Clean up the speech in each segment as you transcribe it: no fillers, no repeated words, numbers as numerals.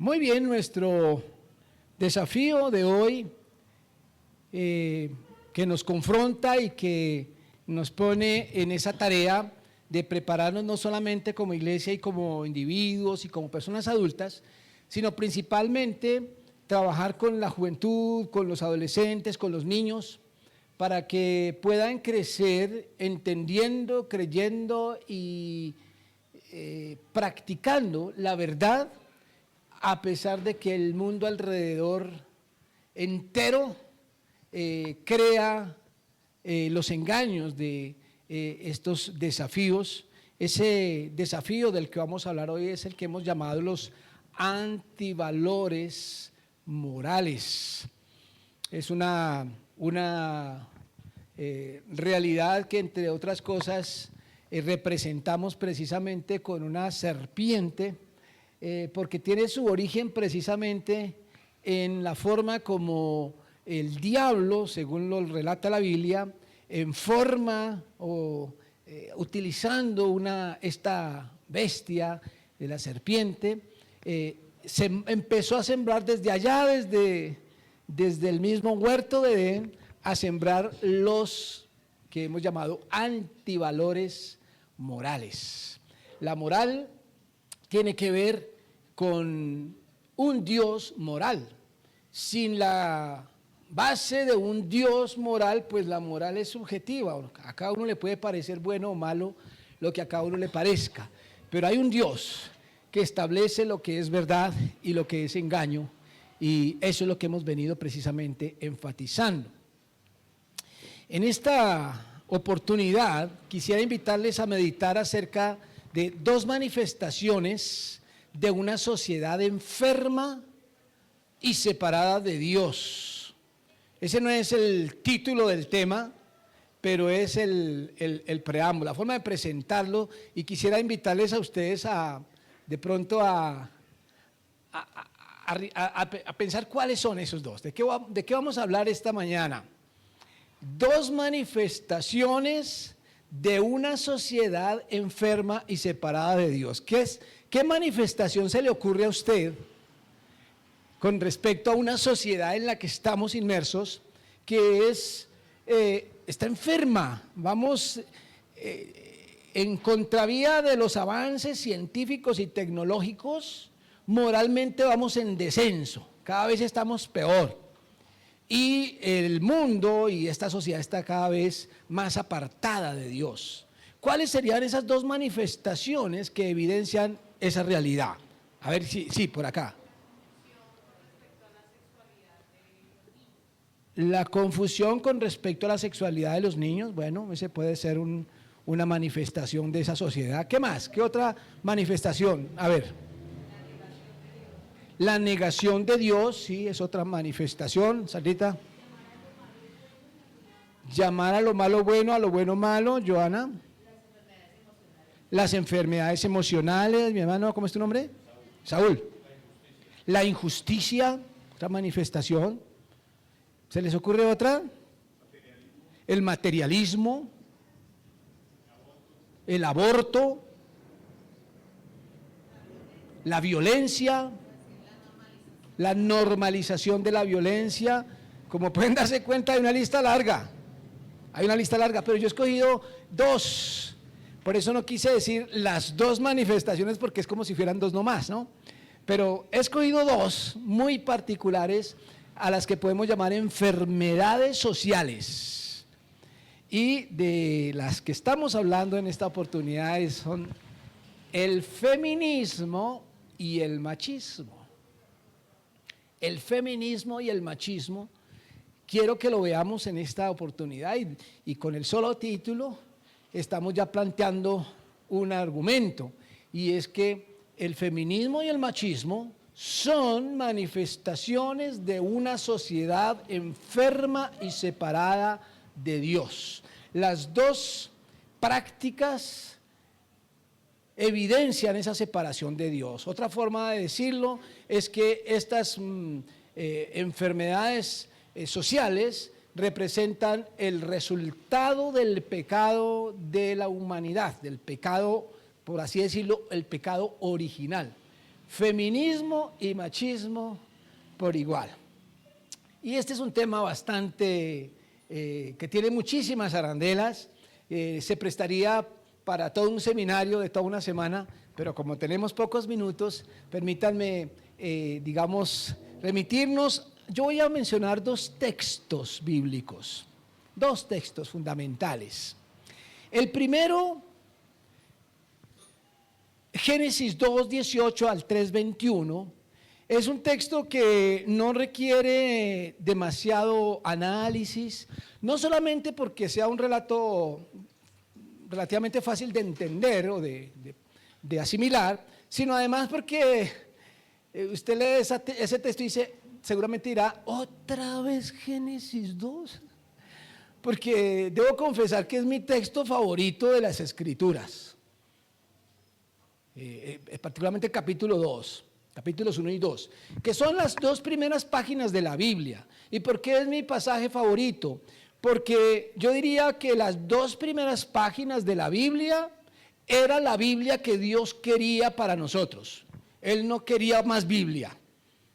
Muy bien, nuestro desafío de hoy que nos confronta y que nos pone en esa tarea de prepararnos no solamente como iglesia y como individuos y como personas adultas, sino principalmente trabajar con la juventud, con los adolescentes, con los niños, para que puedan crecer entendiendo, creyendo y practicando la verdad, a pesar de que el mundo alrededor entero crea los engaños de estos desafíos. Ese desafío del que vamos a hablar hoy es el que hemos llamado los antivalores morales. Es una realidad que, entre otras cosas, representamos precisamente con una serpiente, porque tiene su origen precisamente en la forma como el diablo, según lo relata la Biblia, en forma o utilizando esta bestia de la serpiente, se empezó a sembrar desde allá, desde el mismo huerto de Edén, a sembrar los que hemos llamado antivalores morales. La moral tiene que ver con un Dios moral. Sin la base de un Dios moral, pues la moral es subjetiva. A cada uno le puede parecer bueno o malo lo que a cada uno le parezca, pero hay un Dios que establece lo que es verdad y lo que es engaño, y eso es lo que hemos venido precisamente enfatizando. En esta oportunidad quisiera invitarles a meditar acerca de dos manifestaciones de una sociedad enferma y separada de Dios. Ese no es el título del tema, pero es el preámbulo, la forma de presentarlo, y quisiera invitarles a ustedes a pensar cuáles son esos dos. ¿De qué vamos a hablar esta mañana? Dos manifestaciones de una sociedad enferma y separada de Dios. ¿Qué manifestación se le ocurre a usted con respecto a una sociedad en la que estamos inmersos, que está enferma? Vamos en contravía de los avances científicos y tecnológicos, moralmente vamos en descenso, cada vez estamos peor. Y el mundo y esta sociedad está cada vez más apartada de Dios. ¿Cuáles serían esas dos manifestaciones que evidencian esa realidad? A ver, sí, por acá. La confusión con respecto a la sexualidad de los niños, bueno, ese puede ser una manifestación de esa sociedad. ¿Qué más? ¿Qué otra manifestación? A ver. La negación de Dios, sí, es otra manifestación. Sandrita. Llamar a lo malo bueno, a lo bueno malo. Joana. Las enfermedades emocionales. Mi hermano, ¿cómo es tu nombre? Saúl. La injusticia, otra manifestación. ¿Se les ocurre otra? El materialismo. El aborto. La violencia. La normalización de la violencia. Como pueden darse cuenta, hay una lista larga, pero yo he escogido dos. Por eso no quise decir las dos manifestaciones, porque es como si fueran dos nomás, ¿no? Pero he escogido dos muy particulares a las que podemos llamar enfermedades sociales, y de las que estamos hablando en esta oportunidad son el feminismo y el machismo. El feminismo y el machismo, quiero que lo veamos en esta oportunidad, y con el solo título estamos ya planteando un argumento, y es que el feminismo y el machismo son manifestaciones de una sociedad enferma y separada de Dios. Las dos prácticas evidencian esa separación de Dios. Otra forma de decirlo es que estas enfermedades sociales representan el resultado del pecado de la humanidad, del pecado, por así decirlo, el pecado original. feminismo y machismo por igual. Y este es un tema bastante, que tiene muchísimas arandelas, se prestaría para todo un seminario de toda una semana, pero como tenemos pocos minutos, permítanme, remitirnos. Yo voy a mencionar dos textos bíblicos, dos textos fundamentales. El primero, Génesis 2, 18 al 3, 21, es un texto que no requiere demasiado análisis, no solamente porque sea un relato relativamente fácil de entender o de asimilar, sino además porque usted lee ese texto y dice, seguramente dirá, ¿otra vez Génesis 2? Porque debo confesar que es mi texto favorito de las Escrituras, particularmente el capítulo 2. Capítulos 1 y 2, que son las dos primeras páginas de la Biblia. ¿Y por qué es mi pasaje favorito? Porque yo diría que las dos primeras páginas de la Biblia era la Biblia que Dios quería para nosotros. Él no quería más Biblia,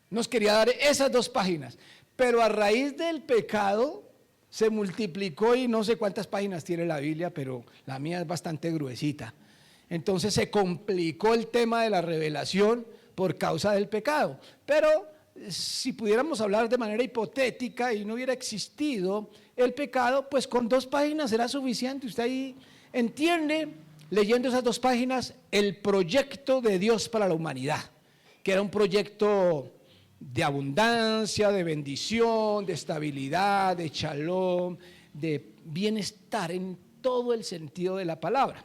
nos quería dar esas dos páginas. Pero a raíz del pecado se multiplicó y no sé cuántas páginas tiene la Biblia, pero la mía es bastante gruesita. Entonces se complicó el tema de la revelación por causa del pecado. Pero si pudiéramos hablar de manera hipotética y no hubiera existido el pecado, pues con dos páginas era suficiente. Usted ahí entiende, leyendo esas dos páginas, el proyecto de Dios para la humanidad, que era un proyecto de abundancia, de bendición, de estabilidad, de shalom, de bienestar en todo el sentido de la palabra.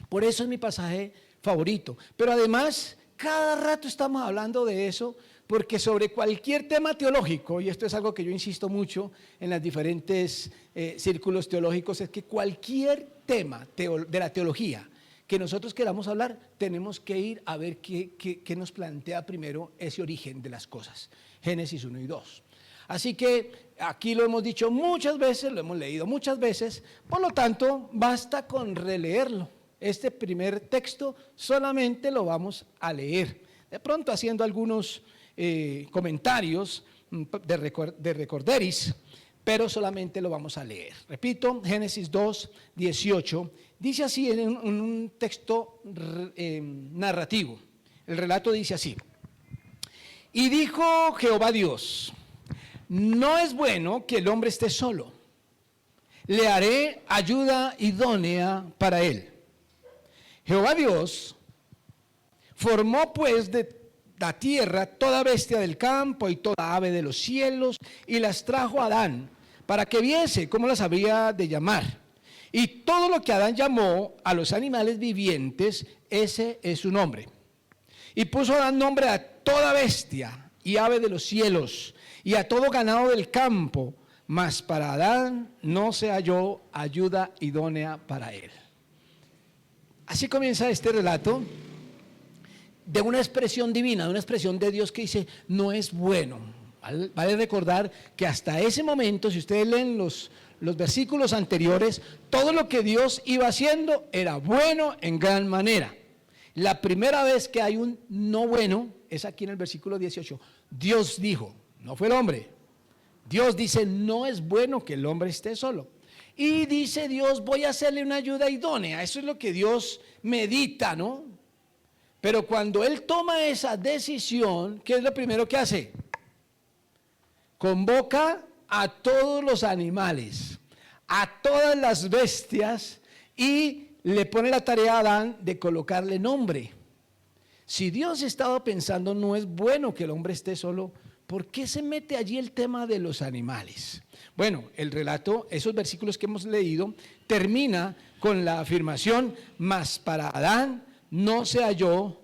Por eso es mi pasaje favorito. Pero además, cada rato estamos hablando de eso, porque sobre cualquier tema teológico, y esto es algo que yo insisto mucho en los diferentes círculos teológicos, es que cualquier tema de la teología que nosotros queramos hablar, tenemos que ir a ver qué nos plantea primero ese origen de las cosas, Génesis 1 y 2. Así que aquí lo hemos dicho muchas veces, lo hemos leído muchas veces, por lo tanto, basta con releerlo. Este primer texto solamente lo vamos a leer, de pronto haciendo algunos comentarios de recorderis, pero solamente lo vamos a leer. Repito, Génesis 2, 18, dice así en un texto narrativo. El relato dice así: y dijo Jehová Dios, no es bueno que el hombre esté solo, le haré ayuda idónea para él. Jehová Dios formó pues de la tierra toda bestia del campo y toda ave de los cielos y las trajo a Adán para que viese cómo las había de llamar. Y todo lo que Adán llamó a los animales vivientes, ese es su nombre. Y puso Adán nombre a toda bestia y ave de los cielos y a todo ganado del campo, mas para Adán no se halló ayuda idónea para él. Así comienza este relato de una expresión divina, de una expresión de Dios que dice, no es bueno. Vale recordar que hasta ese momento, si ustedes leen los versículos anteriores, todo lo que Dios iba haciendo era bueno en gran manera. La primera vez que hay un no bueno es aquí en el versículo 18. Dios dijo, no fue el hombre. Dios dice, no es bueno que el hombre esté solo. Y dice Dios, voy a hacerle una ayuda idónea. Eso es lo que Dios medita, ¿no? Pero cuando Él toma esa decisión, ¿qué es lo primero que hace? Convoca a todos los animales, a todas las bestias y le pone la tarea a Adán de colocarle nombre. Si Dios estaba pensando, no es bueno que el hombre esté solo, ¿por qué se mete allí el tema de los animales? Bueno, el relato, esos versículos que hemos leído, termina con la afirmación, mas para Adán no se halló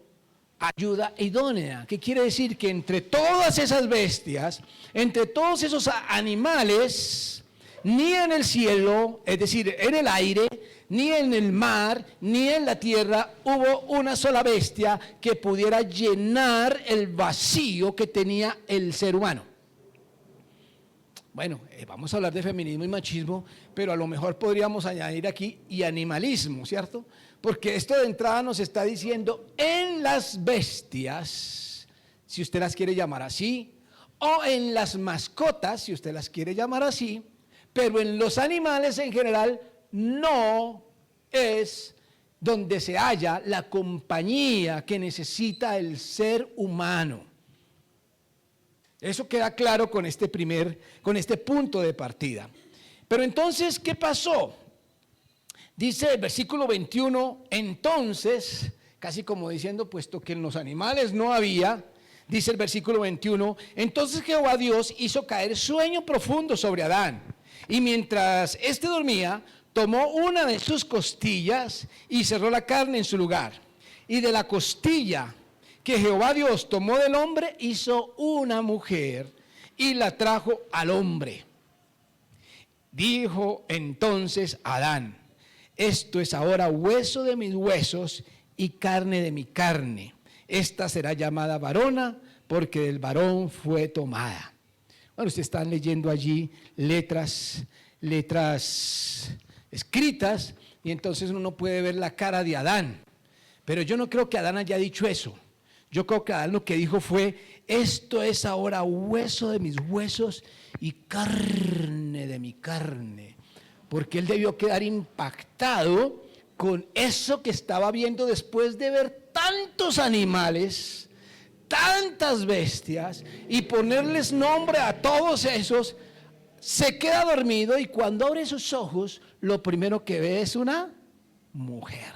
ayuda idónea. ¿Qué quiere decir? Que entre todas esas bestias, entre todos esos animales, ni en el cielo, es decir, en el aire, ni en el mar, ni en la tierra, hubo una sola bestia que pudiera llenar el vacío que tenía el ser humano. Bueno, vamos a hablar de feminismo y machismo, pero a lo mejor podríamos añadir aquí y animalismo, ¿cierto? porque esto de entrada nos está diciendo en las bestias, si usted las quiere llamar así, o en las mascotas, si usted las quiere llamar así, pero en los animales en general no es donde se halla la compañía que necesita el ser humano. Eso queda claro con este punto de partida. Pero entonces, ¿qué pasó? Dice el versículo 21, entonces, casi como diciendo, puesto que en los animales no había, dice el versículo 21, entonces Jehová Dios hizo caer sueño profundo sobre Adán, y mientras éste dormía, tomó una de sus costillas y cerró la carne en su lugar. Y de la costilla que Jehová Dios tomó del hombre, hizo una mujer y la trajo al hombre. Dijo entonces Adán, esto es ahora hueso de mis huesos y carne de mi carne. Esta será llamada varona, porque del varón fue tomada. Bueno, ustedes están leyendo allí letras escritas, y entonces uno puede ver la cara de Adán. Pero yo no creo que Adán haya dicho eso. Yo creo que Adán lo que dijo fue, esto es ahora hueso de mis huesos y carne de mi carne. Porque él debió quedar impactado con eso que estaba viendo después de ver tantos animales, tantas bestias, y ponerles nombre a todos esos. Se queda dormido y cuando abre sus ojos, lo primero que ve es una mujer.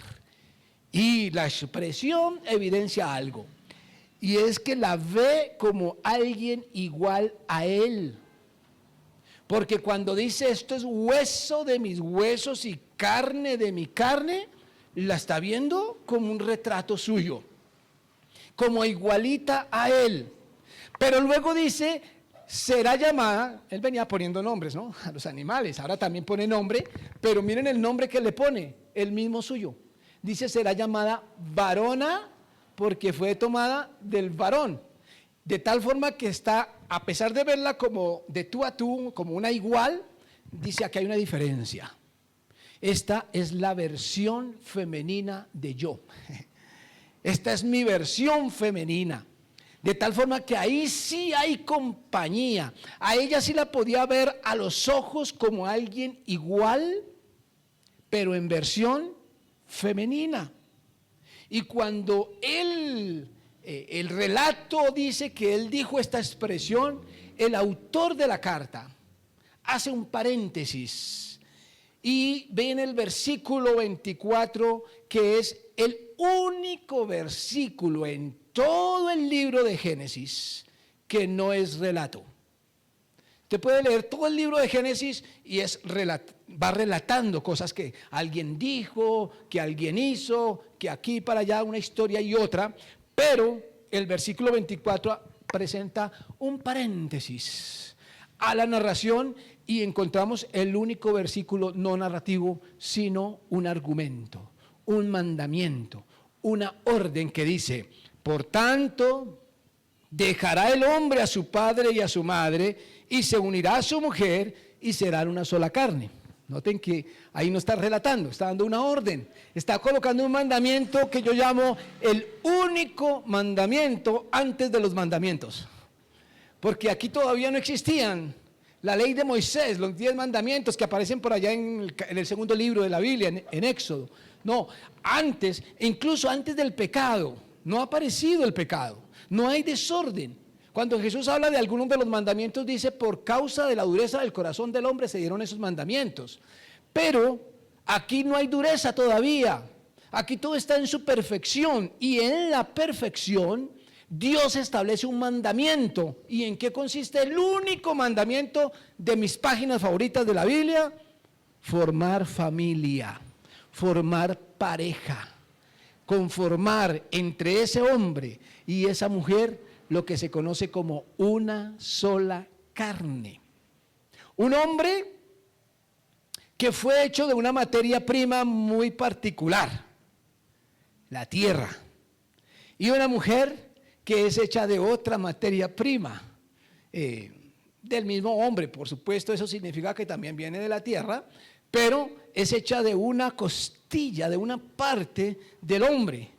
Y la expresión evidencia algo. Y es que la ve como alguien igual a él. Porque cuando dice esto es hueso de mis huesos y carne de mi carne, la está viendo como un retrato suyo, como igualita a él. Pero luego dice, será llamada, él venía poniendo nombres, ¿no? A los animales, ahora también pone nombre, pero miren el nombre que le pone, el mismo suyo. Dice, será llamada varona, porque fue tomada del varón. De tal forma que está, a pesar de verla como de tú a tú, como una igual, dice aquí hay una diferencia. Esta es la versión femenina de yo. Esta es mi versión femenina. De tal forma que ahí sí hay compañía. A ella sí la podía ver a los ojos como alguien igual, pero en versión femenina. Y cuando el relato dice que él dijo esta expresión, el autor de la carta hace un paréntesis y ve en el versículo 24 que es el único versículo en todo el libro de Génesis que no es relato. Usted puede leer todo el libro de Génesis y va relatando cosas que alguien dijo, que alguien hizo, que aquí para allá una historia y otra, pero el versículo 24 presenta un paréntesis a la narración y encontramos el único versículo no narrativo, sino un argumento, un mandamiento, una orden que dice, por tanto, dejará el hombre a su padre y a su madre y se unirá a su mujer y serán una sola carne. Noten que ahí no está relatando, está dando una orden, está colocando un mandamiento que yo llamo el único mandamiento antes de los mandamientos. Porque aquí todavía no existían la ley de Moisés, los 10 mandamientos que aparecen por allá en el segundo libro de la Biblia, en Éxodo. No, antes, incluso antes del pecado, no ha aparecido el pecado, no hay desorden. Cuando Jesús habla de algunos de los mandamientos, dice, por causa de la dureza del corazón del hombre se dieron esos mandamientos. Pero aquí no hay dureza todavía. Aquí todo está en su perfección. Y en la perfección, Dios establece un mandamiento. ¿Y en qué consiste el único mandamiento de mis páginas favoritas de la Biblia? Formar familia, formar pareja, conformar entre ese hombre y esa mujer lo que se conoce como una sola carne. Un hombre que fue hecho de una materia prima muy particular, la tierra, y una mujer que es hecha de otra materia prima, del mismo hombre, por supuesto, eso significa que también viene de la tierra, pero es hecha de una costilla, de una parte del hombre.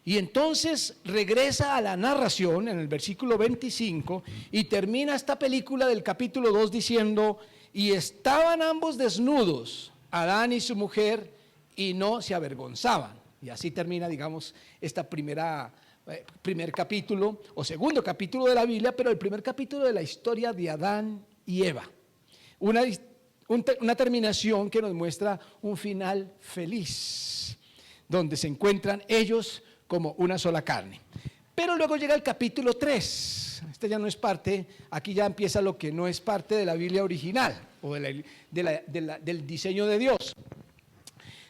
Y entonces regresa a la narración en el versículo 25 y termina esta película del capítulo 2 diciendo: y estaban ambos desnudos, Adán y su mujer, y no se avergonzaban. Y así termina, digamos, esta primer capítulo o segundo capítulo de la Biblia, pero el primer capítulo de la historia de Adán y Eva. Una terminación que nos muestra un final feliz, donde se encuentran ellos como una sola carne. Pero luego llega el capítulo 3. Este ya no es parte, aquí ya empieza lo que no es parte de la Biblia original o del diseño de Dios.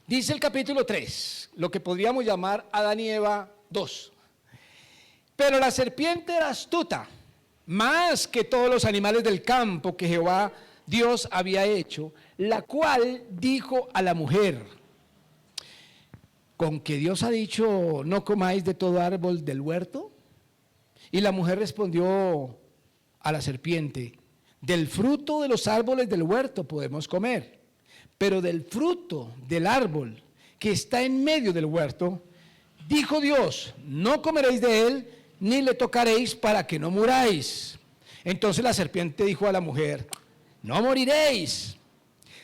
Dice el capítulo 3, lo que podríamos llamar Adán y Eva 2. Pero la serpiente era astuta, más que todos los animales del campo que Jehová Dios había hecho, la cual dijo a la mujer: ¿con que Dios ha dicho no comáis de todo árbol del huerto? Y la mujer respondió a la serpiente: del fruto de los árboles del huerto podemos comer, pero del fruto del árbol que está en medio del huerto, dijo Dios, no comeréis de él, ni le tocaréis para que no muráis. Entonces la serpiente dijo a la mujer: no moriréis,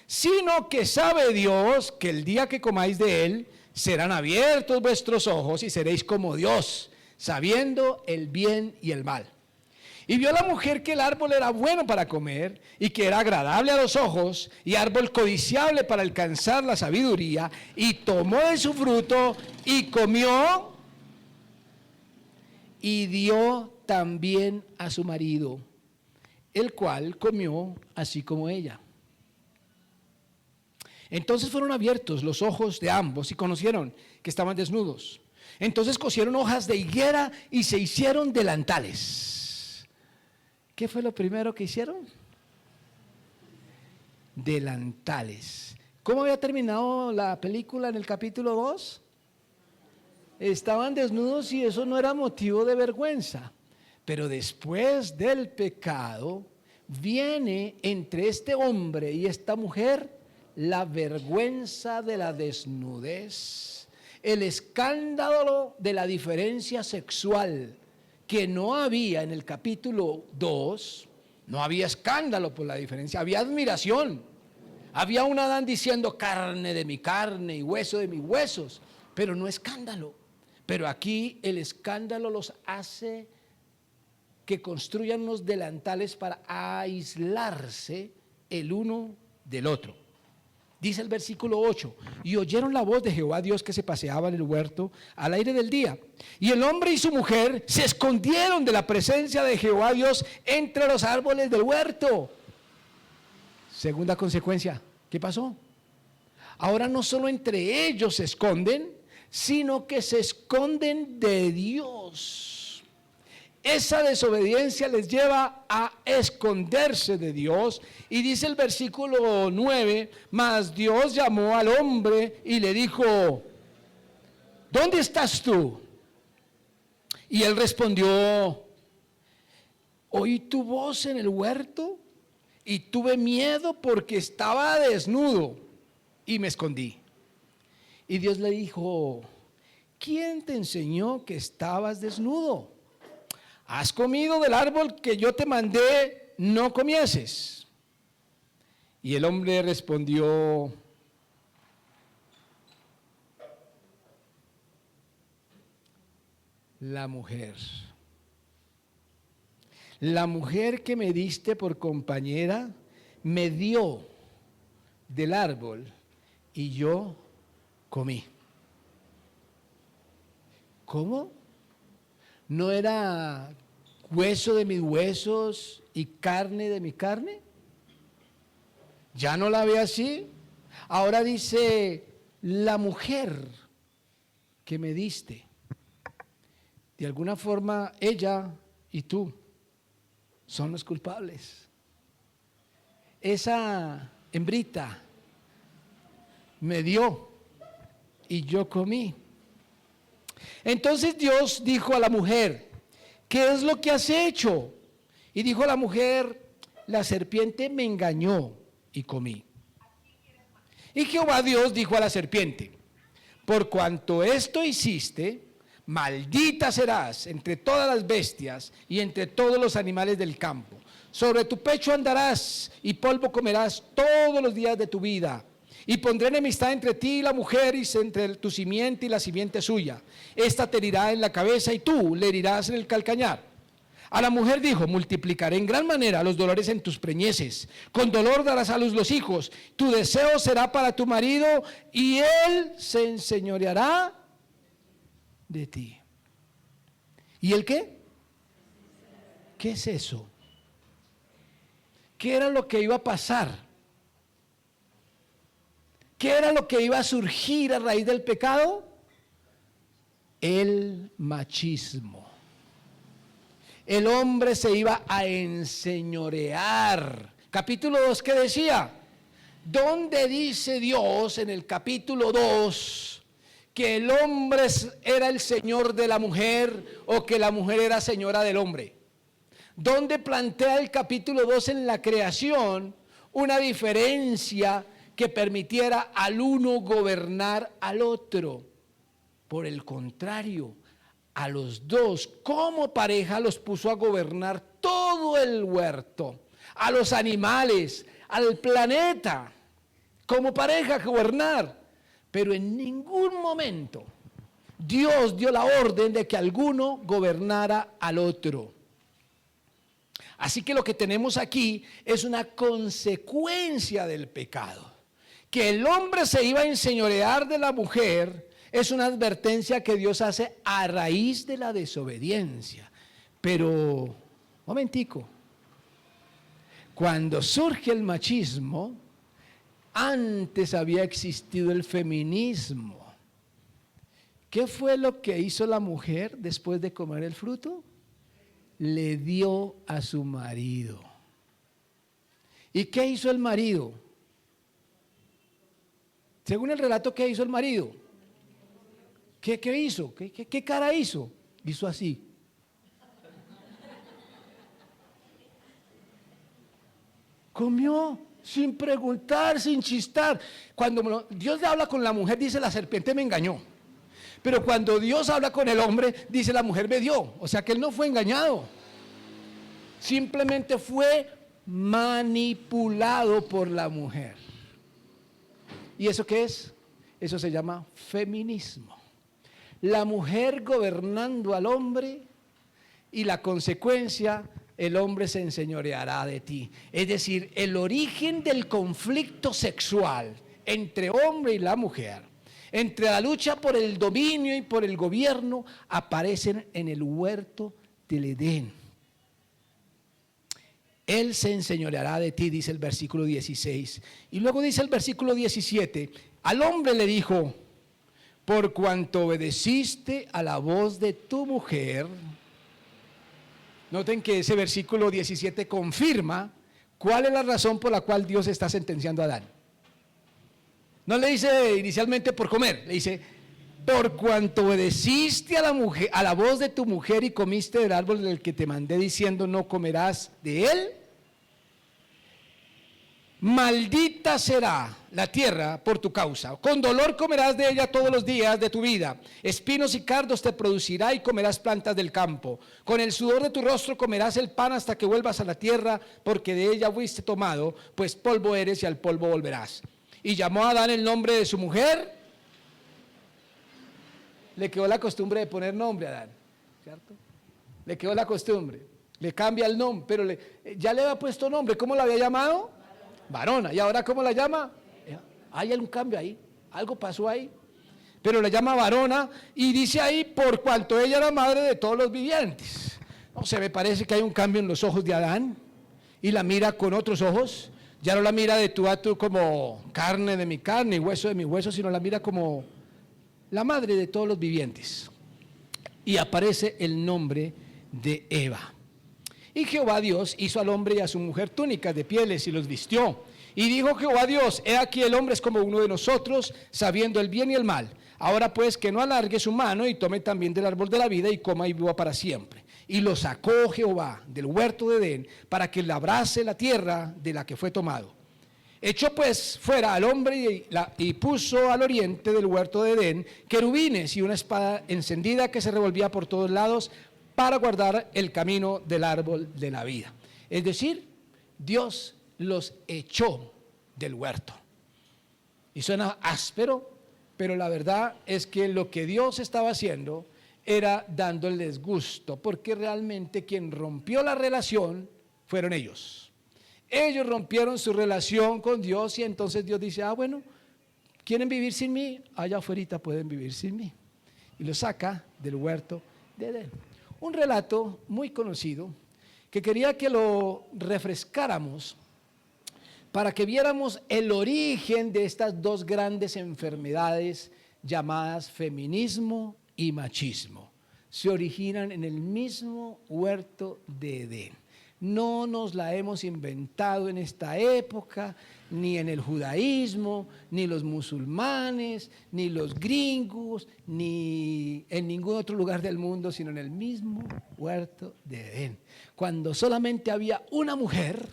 sino que sabe Dios que el día que comáis de él, serán abiertos vuestros ojos y seréis como Dios, sabiendo el bien y el mal. Y vio la mujer que el árbol era bueno para comer y que era agradable a los ojos y árbol codiciable para alcanzar la sabiduría, y tomó de su fruto y comió y dio también a su marido, el cual comió así como ella. Entonces fueron abiertos los ojos de ambos y conocieron que estaban desnudos. Entonces cosieron hojas de higuera y se hicieron delantales. ¿Qué fue lo primero que hicieron? Delantales. ¿Cómo había terminado la película en el capítulo 2? Estaban desnudos y eso no era motivo de vergüenza. Pero después del pecado viene entre este hombre y esta mujer la vergüenza de la desnudez, el escándalo de la diferencia sexual, que no había en el capítulo 2, no había escándalo por la diferencia, había admiración. Había un Adán diciendo carne de mi carne y hueso de mis huesos, pero no escándalo. Pero aquí el escándalo los hace que construyan unos delantales para aislarse el uno del otro. Dice el versículo 8, y oyeron la voz de Jehová Dios que se paseaba en el huerto al aire del día. Y el hombre y su mujer se escondieron de la presencia de Jehová Dios entre los árboles del huerto. Segunda consecuencia, ¿qué pasó? Ahora no solo entre ellos se esconden, sino que se esconden de Dios. Esa desobediencia les lleva a esconderse de Dios. Y dice el versículo 9, mas Dios llamó al hombre y le dijo, ¿dónde estás tú? Y él respondió, oí tu voz en el huerto y tuve miedo porque estaba desnudo y me escondí. Y Dios le dijo, ¿quién te enseñó que estabas desnudo? ¿Has comido del árbol que yo te mandé no comieses? Y el hombre respondió, la mujer que me diste por compañera me dio del árbol y yo comí. ¿Cómo? ¿No era hueso de mis huesos y carne de mi carne? ¿Ya no la ve así? Ahora dice, la mujer que me diste. De alguna forma, ella y tú son los culpables. Esa hembrita me dio y yo comí. Entonces Dios dijo a la mujer, ¿qué es lo que has hecho? Y dijo a la mujer, la serpiente me engañó y comí. Y Jehová Dios dijo a la serpiente: por cuanto esto hiciste, maldita serás entre todas las bestias y entre todos los animales del campo. Sobre tu pecho andarás y polvo comerás todos los días de tu vida. Y pondré enemistad entre ti y la mujer, y entre tu simiente y la simiente suya. Esta te herirá en la cabeza y tú le herirás en el calcañar. A la mujer dijo: multiplicaré en gran manera los dolores en tus preñeces. Con dolor darás a luz los hijos. Tu deseo será para tu marido y él se enseñoreará de ti. ¿Y el qué? ¿Qué es eso? ¿Qué era lo que iba a pasar? ¿Qué era lo que iba a surgir a raíz del pecado? El machismo. El hombre se iba a enseñorear. Capítulo 2, ¿qué decía? ¿Dónde dice Dios en el capítulo 2 que el hombre era el señor de la mujer o que la mujer era señora del hombre? ¿Dónde plantea el capítulo 2 en la creación una diferencia que permitiera al uno gobernar al otro? Por el contrario, a los dos como pareja los puso a gobernar todo el huerto, a los animales, al planeta, como pareja gobernar. Pero en ningún momento Dios dio la orden de que alguno gobernara al otro. Así que lo que tenemos aquí es una consecuencia del pecado. Que el hombre se iba a enseñorear de la mujer es una advertencia que Dios hace a raíz de la desobediencia. Pero, momentico, cuando surge el machismo, antes había existido el feminismo. ¿Qué fue lo que hizo la mujer después de comer el fruto? Le dio a su marido. ¿Y qué hizo el marido? Según el relato, ¿qué hizo el marido? ¿Qué hizo? ¿Qué cara hizo? Hizo así. Comió sin preguntar, sin chistar. Cuando Dios le habla con la mujer, dice: la serpiente me engañó. Pero cuando Dios habla con el hombre, dice: la mujer me dio. O sea que él no fue engañado. Simplemente fue manipulado por la mujer. ¿Y eso qué es? Eso se llama feminismo. La mujer gobernando al hombre y la consecuencia: el hombre se enseñoreará de ti. Es decir, el origen del conflicto sexual entre hombre y la mujer, entre la lucha por el dominio y por el gobierno, aparecen en el huerto del Edén. Él se enseñoreará de ti, dice el versículo 16. Y luego dice el versículo 17, al hombre le dijo: por cuanto obedeciste a la voz de tu mujer. Noten que ese versículo 17 confirma cuál es la razón por la cual Dios está sentenciando a Adán. No le dice inicialmente por comer, le dice: por cuanto obedeciste a la voz de tu mujer y comiste del árbol del que te mandé diciendo: no comerás de él, maldita será la tierra por tu causa. Con dolor comerás de ella todos los días de tu vida. Espinos y cardos te producirá y comerás plantas del campo. Con el sudor de tu rostro comerás el pan hasta que vuelvas a la tierra, porque de ella fuiste tomado, pues polvo eres y al polvo volverás. Y llamó a Adán el nombre de su mujer. Le quedó la costumbre de poner nombre a Adán, ¿cierto? Le quedó la costumbre. Le cambia el nombre, pero ya le había puesto nombre. ¿Cómo la había llamado? Varona. ¿Y ahora cómo la llama? Hay algún cambio ahí, algo pasó ahí. Pero la llama varona y dice ahí: por cuanto ella era madre de todos los vivientes. No sé, me parece que hay un cambio en los ojos de Adán y la mira con otros ojos. Ya no la mira de tú a tú como carne de mi carne y hueso de mi hueso, sino la mira como la madre de todos los vivientes. Y aparece el nombre de Eva. Y Jehová Dios hizo al hombre y a su mujer túnicas de pieles y los vistió. Y dijo Jehová Dios: he aquí el hombre es como uno de nosotros, sabiendo el bien y el mal. Ahora pues que no alargue su mano y tome también del árbol de la vida y coma y viva para siempre. Y lo sacó Jehová del huerto de Edén para que labrase la tierra de la que fue tomado. Echó pues fuera al hombre y puso al oriente del huerto de Edén querubines y una espada encendida que se revolvía por todos lados para guardar el camino del árbol de la vida. Es decir, Dios los echó del huerto. Y suena áspero, pero la verdad es que lo que Dios estaba haciendo era dándoles gusto, porque realmente quien rompió la relación fueron ellos. Ellos rompieron su relación con Dios y entonces Dios dice, bueno, ¿quieren vivir sin mí? Allá afuera pueden vivir sin mí. Y los saca del huerto de Edén. Un relato muy conocido que quería que lo refrescáramos para que viéramos el origen de estas dos grandes enfermedades llamadas feminismo y machismo. Se originan en el mismo huerto de Edén. No nos la hemos inventado en esta época, ni en el judaísmo, ni los musulmanes, ni los gringos, ni en ningún otro lugar del mundo, sino en el mismo huerto de Edén. Cuando solamente había una mujer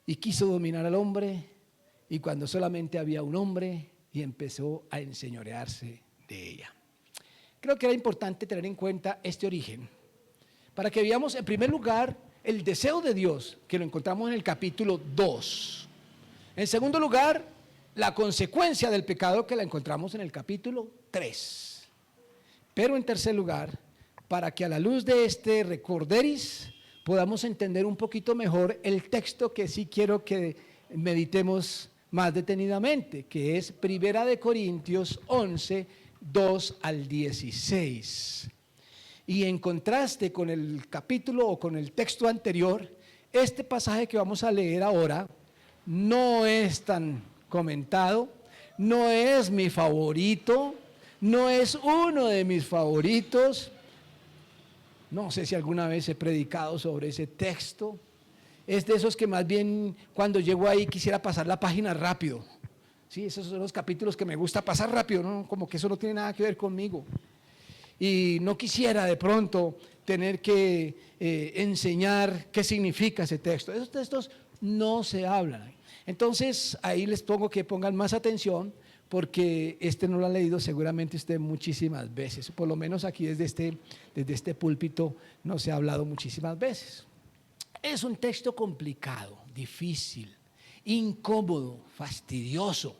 y quiso dominar al hombre, y cuando solamente había un hombre y empezó a enseñorearse de ella. Creo que era importante tener en cuenta este origen, para que veamos en primer lugar el deseo de Dios, que lo encontramos en el capítulo 2. En segundo lugar, la consecuencia del pecado, que la encontramos en el capítulo 3. Pero en tercer lugar, para que a la luz de este recorderis podamos entender un poquito mejor el texto que sí quiero que meditemos más detenidamente, que es 1 Corintios 11, 2 al 16. Y en contraste con el capítulo o con el texto anterior, este pasaje que vamos a leer ahora no es tan comentado, no es mi favorito, no es uno de mis favoritos. No sé si alguna vez he predicado sobre ese texto. Es de esos que más bien cuando llego ahí quisiera pasar la página rápido. Sí, esos son los capítulos que me gusta pasar rápido, ¿no? Como que eso no tiene nada que ver conmigo. Y no quisiera de pronto tener que enseñar qué significa ese texto. Esos textos no se hablan. Entonces ahí les pongo que pongan más atención, porque este no lo ha leído seguramente usted muchísimas veces. Por lo menos aquí desde este púlpito no se ha hablado muchísimas veces. Es un texto complicado, difícil, incómodo, fastidioso.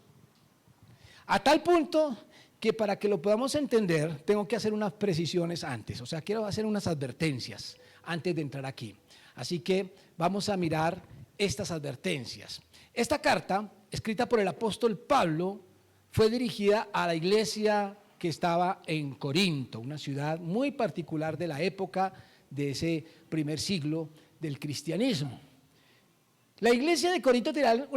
A tal punto que para que lo podamos entender, tengo que hacer unas precisiones antes, o sea, quiero hacer unas advertencias antes de entrar aquí. Así que vamos a mirar estas advertencias. Esta carta, escrita por el apóstol Pablo, fue dirigida a la iglesia que estaba en Corinto, una ciudad muy particular de la época de ese primer siglo del cristianismo. La iglesia de Corinto tenía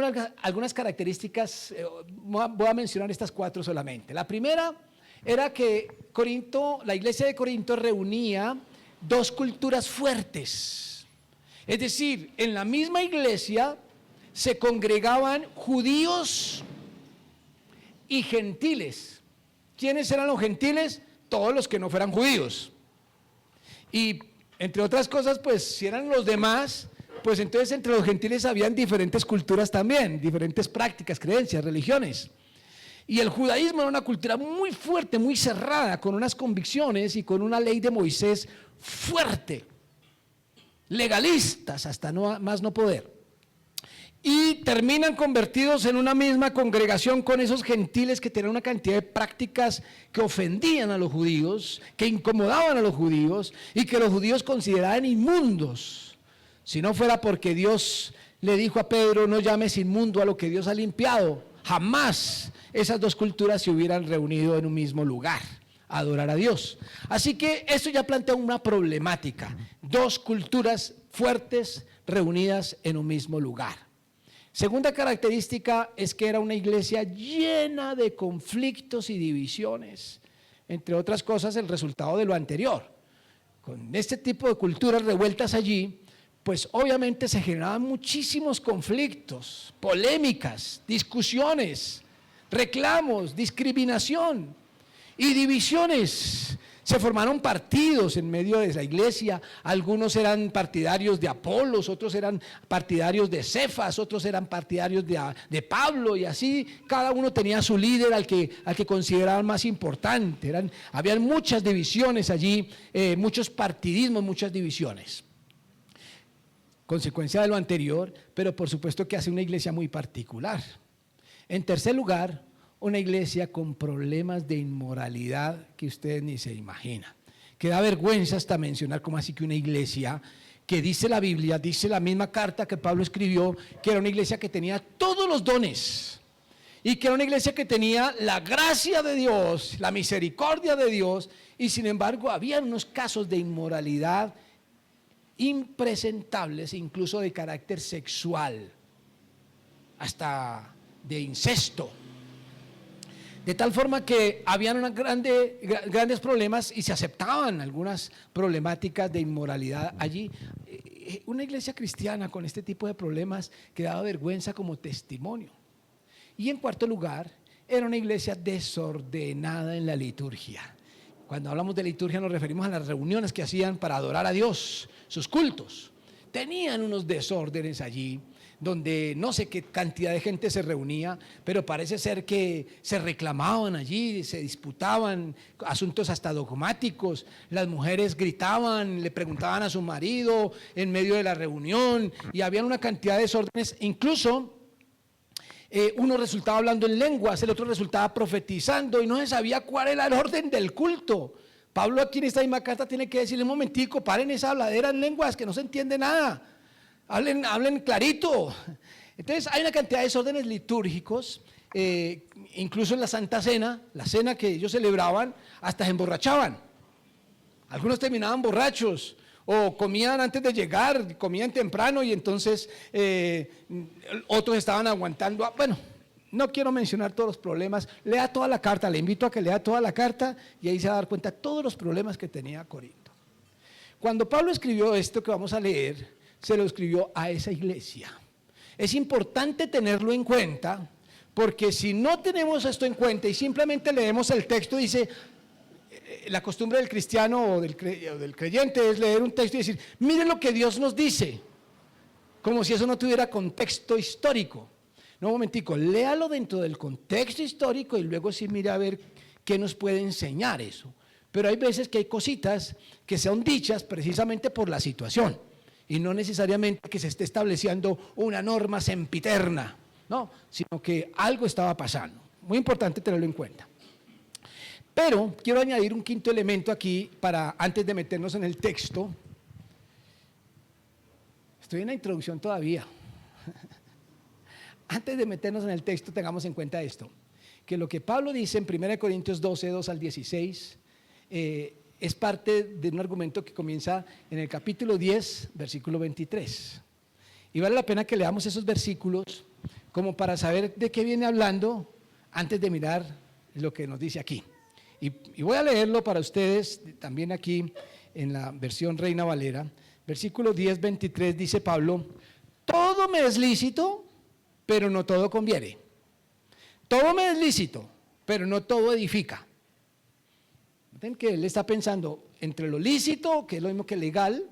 algunas características, voy a mencionar estas 4 solamente. La primera era que la iglesia de Corinto reunía 2 culturas fuertes. Es decir, en la misma iglesia se congregaban judíos y gentiles. ¿Quiénes eran los gentiles? Todos los que no fueran judíos. Y entre otras cosas, pues si eran los demás, pues entonces entre los gentiles habían diferentes culturas también, diferentes prácticas, creencias, religiones. Y el judaísmo era una cultura muy fuerte, muy cerrada, con unas convicciones y con una ley de Moisés fuerte, legalistas hasta más no poder. Y terminan convertidos en una misma congregación con esos gentiles que tenían una cantidad de prácticas que ofendían a los judíos, que incomodaban a los judíos y que los judíos consideraban inmundos. Si no fuera porque Dios le dijo a Pedro, no llames inmundo a lo que Dios ha limpiado, jamás esas 2 culturas se hubieran reunido en un mismo lugar a adorar a Dios. Así que esto ya plantea una problemática, 2 culturas fuertes reunidas en un mismo lugar. Segunda característica es que era una iglesia llena de conflictos y divisiones, entre otras cosas el resultado de lo anterior. Con este tipo de culturas revueltas allí, pues obviamente se generaban muchísimos conflictos, polémicas, discusiones, reclamos, discriminación y divisiones Se formaron partidos en medio de la iglesia, algunos eran partidarios de Apolos, otros eran partidarios de Cefas, otros eran partidarios de Pablo, y así cada uno tenía su líder al que consideraban más importante. Habían muchas divisiones allí, muchos partidismos, muchas divisiones. Consecuencia de lo anterior, pero por supuesto que hace una iglesia muy particular. En tercer lugar, una iglesia con problemas de inmoralidad que ustedes ni se imaginan, que da vergüenza hasta mencionar como así que una iglesia que dice la Biblia, dice la misma carta que Pablo escribió, que era una iglesia que tenía todos los dones y que era una iglesia que tenía la gracia de Dios, la misericordia de Dios, y sin embargo había unos casos de inmoralidad impresentables, incluso de carácter sexual, hasta de incesto. De tal forma que habían grandes problemas y se aceptaban algunas problemáticas de inmoralidad allí. Una iglesia cristiana con este tipo de problemas que daba vergüenza como testimonio. Y en cuarto lugar, era una iglesia desordenada en la liturgia. Cuando hablamos de liturgia nos referimos a las reuniones que hacían para adorar a Dios, sus cultos. Tenían unos desórdenes allí, donde no sé qué cantidad de gente se reunía, pero parece ser que se reclamaban allí, se disputaban asuntos hasta dogmáticos. Las mujeres gritaban, le preguntaban a su marido en medio de la reunión, y había una cantidad de desórdenes. Incluso uno resultaba hablando en lenguas, el otro resultaba profetizando, y no se sabía cuál era el orden del culto. Pablo aquí en esta misma carta tiene que decirle: un momentico, paren esa habladera en lenguas que no se entiende nada. Hablen clarito. Entonces hay una cantidad de desórdenes litúrgicos, incluso en la Santa Cena, la cena que ellos celebraban, hasta se emborrachaban. Algunos terminaban borrachos, o comían antes de llegar, comían temprano, y entonces otros estaban aguantando. Bueno, no quiero mencionar todos los problemas. Lea toda la carta, le invito a que lea toda la carta, y ahí se va a dar cuenta de todos los problemas que tenía Corinto. Cuando Pablo escribió esto que vamos a leer, se lo escribió a esa iglesia. Es importante tenerlo en cuenta, porque si no tenemos esto en cuenta y simplemente leemos el texto, dice, la costumbre del cristiano o del creyente es leer un texto y decir: miren lo que Dios nos dice, como si eso no tuviera contexto histórico. No, un momentico, léalo dentro del contexto histórico y luego sí mire a ver qué nos puede enseñar eso. Pero hay veces que hay cositas que son dichas precisamente por la situación, y no necesariamente que se esté estableciendo una norma sempiterna, no, sino que algo estaba pasando. Muy importante tenerlo en cuenta. Pero quiero añadir un quinto elemento aquí antes de meternos en el texto. Estoy en la introducción todavía. Antes de meternos en el texto, tengamos en cuenta esto, que lo que Pablo dice en 1 Corintios 12, 2 al 16, es parte de un argumento que comienza en el capítulo 10, versículo 23. Y vale la pena que leamos esos versículos como para saber de qué viene hablando antes de mirar lo que nos dice aquí. Y voy a leerlo para ustedes también aquí en la versión Reina Valera. Versículo 10, 23 dice Pablo: todo me es lícito, pero no todo conviene. Todo me es lícito, pero no todo edifica. Noten que él está pensando entre lo lícito, que es lo mismo que legal,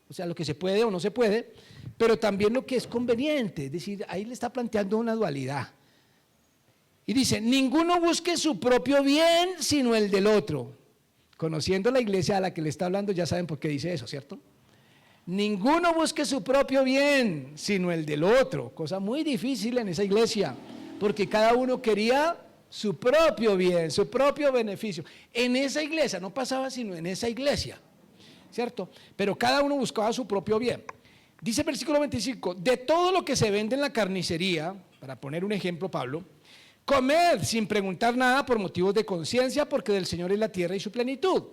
o sea, lo que se puede o no se puede, pero también lo que es conveniente. Es decir, ahí le está planteando una dualidad. Y dice: ninguno busque su propio bien, sino el del otro. Conociendo la iglesia a la que le está hablando, ya saben por qué dice eso, ¿cierto? Ninguno busque su propio bien, sino el del otro. Cosa muy difícil en esa iglesia, porque cada uno quería su propio bien, su propio beneficio. En esa iglesia, no pasaba sino en esa iglesia, ¿cierto? Pero cada uno buscaba su propio bien. Dice el versículo 25: de todo lo que se vende en la carnicería, para poner un ejemplo, Pablo, comed sin preguntar nada por motivos de conciencia, porque del Señor es la tierra y su plenitud.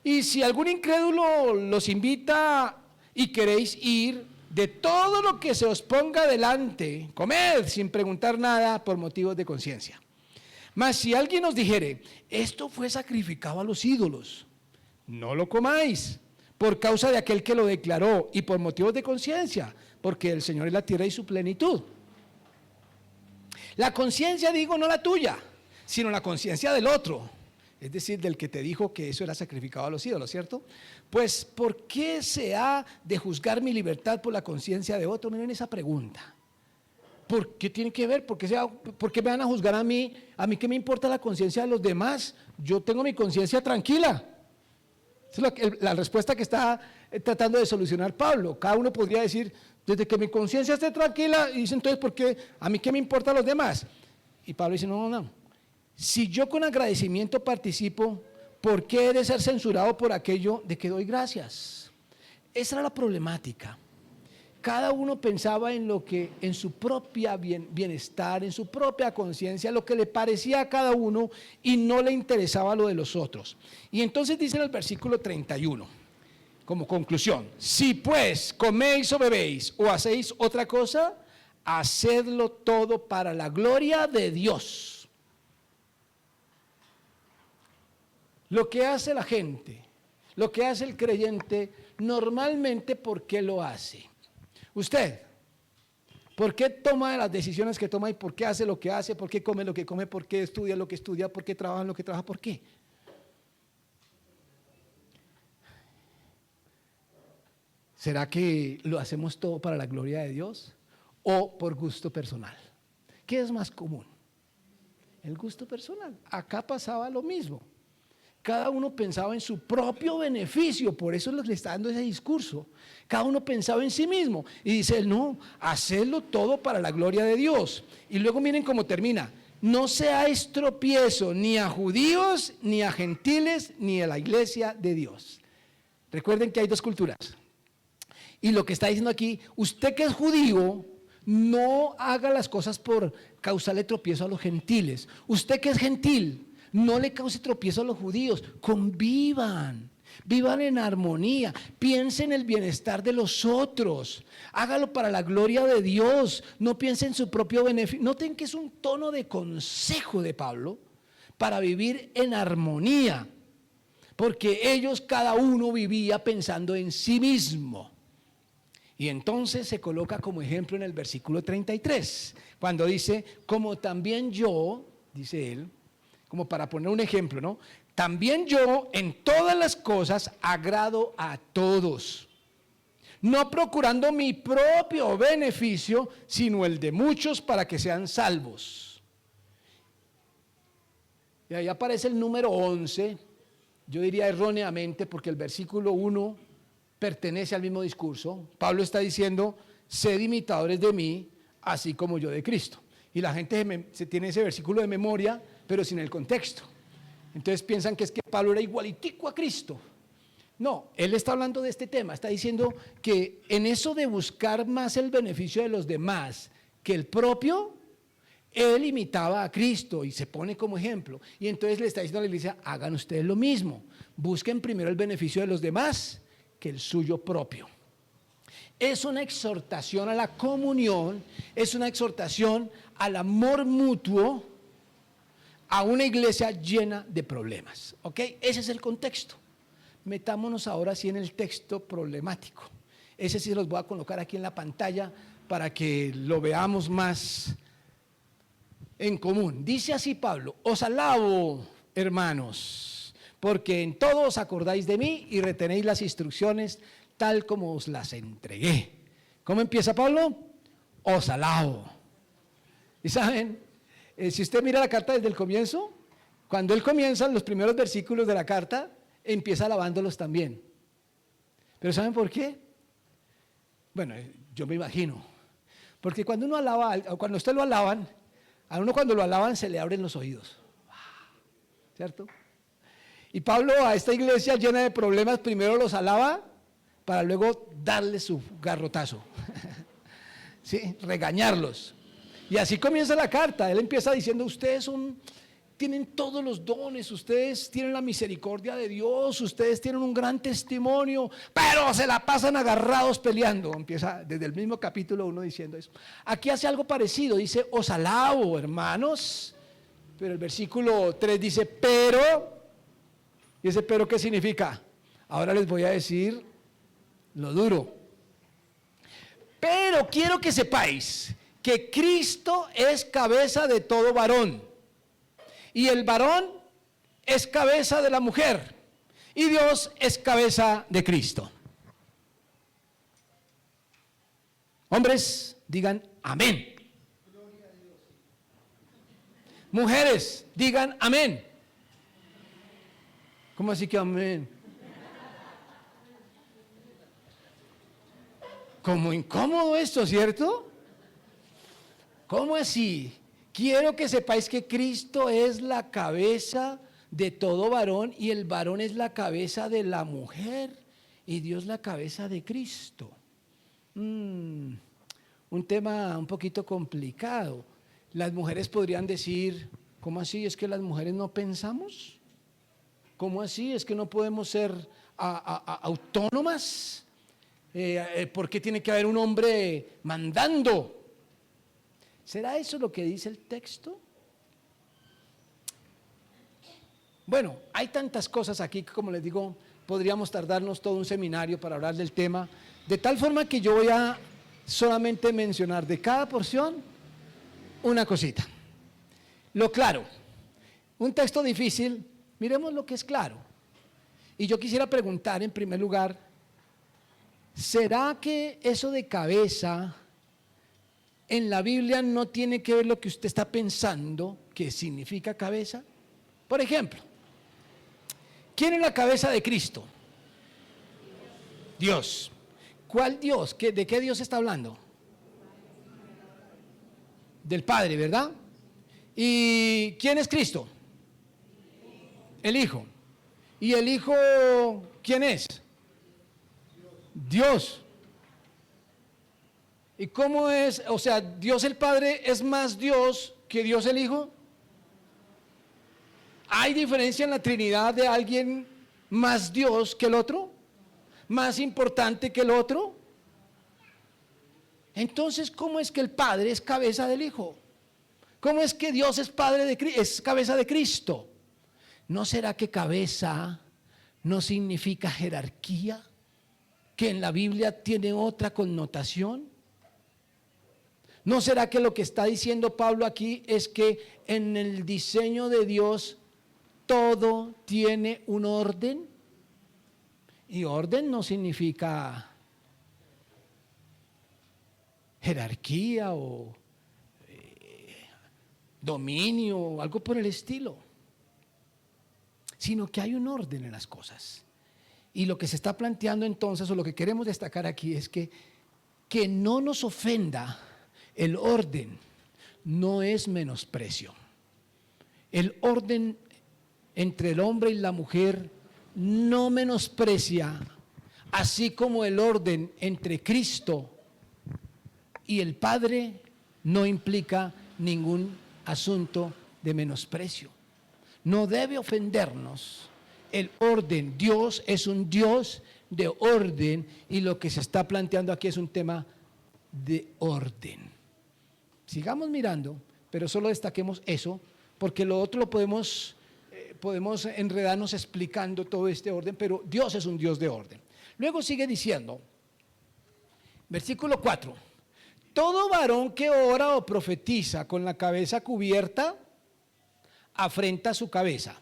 Y si algún incrédulo los invita y queréis ir, de todo lo que se os ponga delante, comed sin preguntar nada por motivos de conciencia. Mas si alguien os dijere: esto fue sacrificado a los ídolos, no lo comáis, por causa de aquel que lo declaró y por motivos de conciencia, porque el Señor es la tierra y su plenitud. La conciencia, digo, no la tuya, sino la conciencia del otro. es decir, del que te dijo que eso era sacrificado a los ídolos, ¿cierto? Pues, ¿por qué se ha de juzgar mi libertad por la conciencia de otro? Miren esa pregunta. ¿Por qué tiene que ver? ¿Por qué me van a juzgar a mí? ¿A mí qué me importa la conciencia de los demás? Yo tengo mi conciencia tranquila. Esa es la respuesta que está tratando de solucionar Pablo. Cada uno podría decir, desde que mi conciencia esté tranquila, y dice entonces, ¿por qué? ¿A mí qué me importa a los demás? Y Pablo dice, no. Si yo con agradecimiento participo, ¿por qué he de ser censurado por aquello de que doy gracias? Esa era la problemática. Cada uno pensaba en lo que, en su propia bienestar, en su propia conciencia, lo que le parecía a cada uno y no le interesaba lo de los otros. Y entonces dice en el versículo 31, como conclusión, si pues coméis o bebéis o hacéis otra cosa, hacedlo todo para la gloria de Dios. Lo que hace la gente, lo que hace el creyente, normalmente, ¿por qué lo hace? Usted, ¿por qué toma las decisiones que toma y por qué hace lo que hace? ¿Por qué come lo que come? ¿Por qué estudia lo que estudia? ¿Por qué trabaja lo que trabaja? ¿Por qué? ¿Será que lo hacemos todo para la gloria de Dios o por gusto personal? ¿Qué es más común? El gusto personal. Acá pasaba lo mismo. Cada uno pensaba en su propio beneficio, por eso le está dando ese discurso. Cada uno pensaba en sí mismo y dice, no, hacedlo todo para la gloria de Dios. Y luego miren cómo termina, no seáis tropiezo ni a judíos, ni a gentiles, ni a la iglesia de Dios. Recuerden que hay dos culturas. Y lo que está diciendo aquí, usted que es judío, no haga las cosas por causarle tropiezo a los gentiles. Usted que es gentil, no le cause tropiezo a los judíos, convivan, vivan en armonía, piensen en el bienestar de los otros, hágalo para la gloria de Dios, no piensen en su propio beneficio. Noten que es un tono de consejo de Pablo para vivir en armonía, porque ellos cada uno vivía pensando en sí mismo. Y entonces se coloca como ejemplo en el versículo 33, cuando dice, como también yo, dice él, como para poner un ejemplo, ¿no? También yo en todas las cosas agrado a todos, no procurando mi propio beneficio, sino el de muchos para que sean salvos. Y ahí aparece el número 11, yo diría erróneamente, porque el versículo 1 pertenece al mismo discurso. Pablo está diciendo, sed imitadores de mí, así como yo de Cristo. Y la gente se tiene ese versículo de memoria, pero sin el contexto. Entonces piensan que es que Pablo era igualitico a Cristo. No, él está hablando de este tema, está diciendo que en eso de buscar más el beneficio de los demás que el propio, él imitaba a Cristo y se pone como ejemplo. Y entonces le está diciendo a la iglesia, hagan ustedes lo mismo, busquen primero el beneficio de los demás que el suyo propio. Es una exhortación a la comunión, es una exhortación al amor mutuo, a una iglesia llena de problemas, ¿ok? Ese es el contexto. Metámonos ahora sí en el texto problemático. Ese sí los voy a colocar aquí en la pantalla para que lo veamos más en común. Dice así Pablo, os alabo, hermanos, porque en todo os acordáis de mí y retenéis las instrucciones tal como os las entregué. ¿Cómo empieza Pablo? Os alabo. Y saben, si usted mira la carta desde el comienzo, cuando él comienza los primeros versículos de la carta, empieza alabándolos también. ¿Pero saben por qué? Bueno, yo me imagino. Porque cuando uno alaba, cuando usted lo alaban, a uno cuando lo alaban se le abren los oídos. ¿Cierto? Y Pablo a esta iglesia llena de problemas primero los alaba para luego darle su garrotazo. ¿Sí? Regañarlos. Y así comienza la carta. Él empieza diciendo, ustedes tienen todos los dones, ustedes tienen la misericordia de Dios, ustedes tienen un gran testimonio, pero se la pasan agarrados peleando. Empieza desde el mismo capítulo 1 diciendo eso. Aquí hace algo parecido, dice, os alabo, hermanos, pero el versículo 3 dice, pero, y ese pero ¿qué significa? Ahora les voy a decir lo duro. Pero quiero que sepáis que Cristo es cabeza de todo varón. Y el varón es cabeza de la mujer y Dios es cabeza de Cristo. Hombres, digan amén. Mujeres, digan amén. ¿Cómo así que amén? Como incómodo esto, ¿cierto? ¿Cómo así? Quiero que sepáis que Cristo es la cabeza de todo varón y el varón es la cabeza de la mujer y Dios la cabeza de Cristo. Un tema un poquito complicado. Las mujeres podrían decir, ¿cómo así? ¿Es que las mujeres no pensamos? ¿Cómo así? ¿Es que no podemos ser autónomas? ¿Por qué tiene que haber un hombre mandando? ¿Será eso lo que dice el texto? Bueno, hay tantas cosas aquí que, como les digo, podríamos tardarnos todo un seminario para hablar del tema, de tal forma que yo voy a solamente mencionar de cada porción una cosita. Lo claro, un texto difícil, miremos lo que es claro. Y yo quisiera preguntar en primer lugar, ¿será que eso de cabeza en la Biblia no tiene que ver lo que usted está pensando que significa cabeza? Por ejemplo, ¿quién es la cabeza de Cristo? Dios. ¿Cuál Dios? ¿De qué Dios está hablando? Del Padre, ¿verdad? ¿Y quién es Cristo? El Hijo. ¿Y el Hijo quién es? Dios. ¿Y cómo es? O sea, ¿Dios el Padre es más Dios que Dios el Hijo? ¿Hay diferencia en la Trinidad de alguien más Dios que el otro? ¿Más importante que el otro? Entonces, ¿cómo es que el Padre es cabeza del Hijo? ¿Cómo es que Dios es es cabeza de Cristo? ¿No será que cabeza no significa jerarquía? ¿Que en la Biblia tiene otra connotación? ¿No será que lo que está diciendo Pablo aquí es que en el diseño de Dios todo tiene un orden? Y orden no significa jerarquía o dominio o algo por el estilo, sino que hay un orden en las cosas. Y lo que se está planteando entonces, o lo que queremos destacar aquí, es que no nos ofenda el orden, no es menosprecio. El orden entre el hombre y la mujer no menosprecia, así como el orden entre Cristo y el Padre no implica ningún asunto de menosprecio. No debe ofendernos el orden. Dios es un Dios de orden y lo que se está planteando aquí es un tema de orden. Sigamos mirando, pero solo destaquemos eso, porque lo otro lo podemos enredarnos explicando todo este orden, pero Dios es un Dios de orden. Luego sigue diciendo, versículo 4, todo varón que ora o profetiza con la cabeza cubierta, afrenta su cabeza.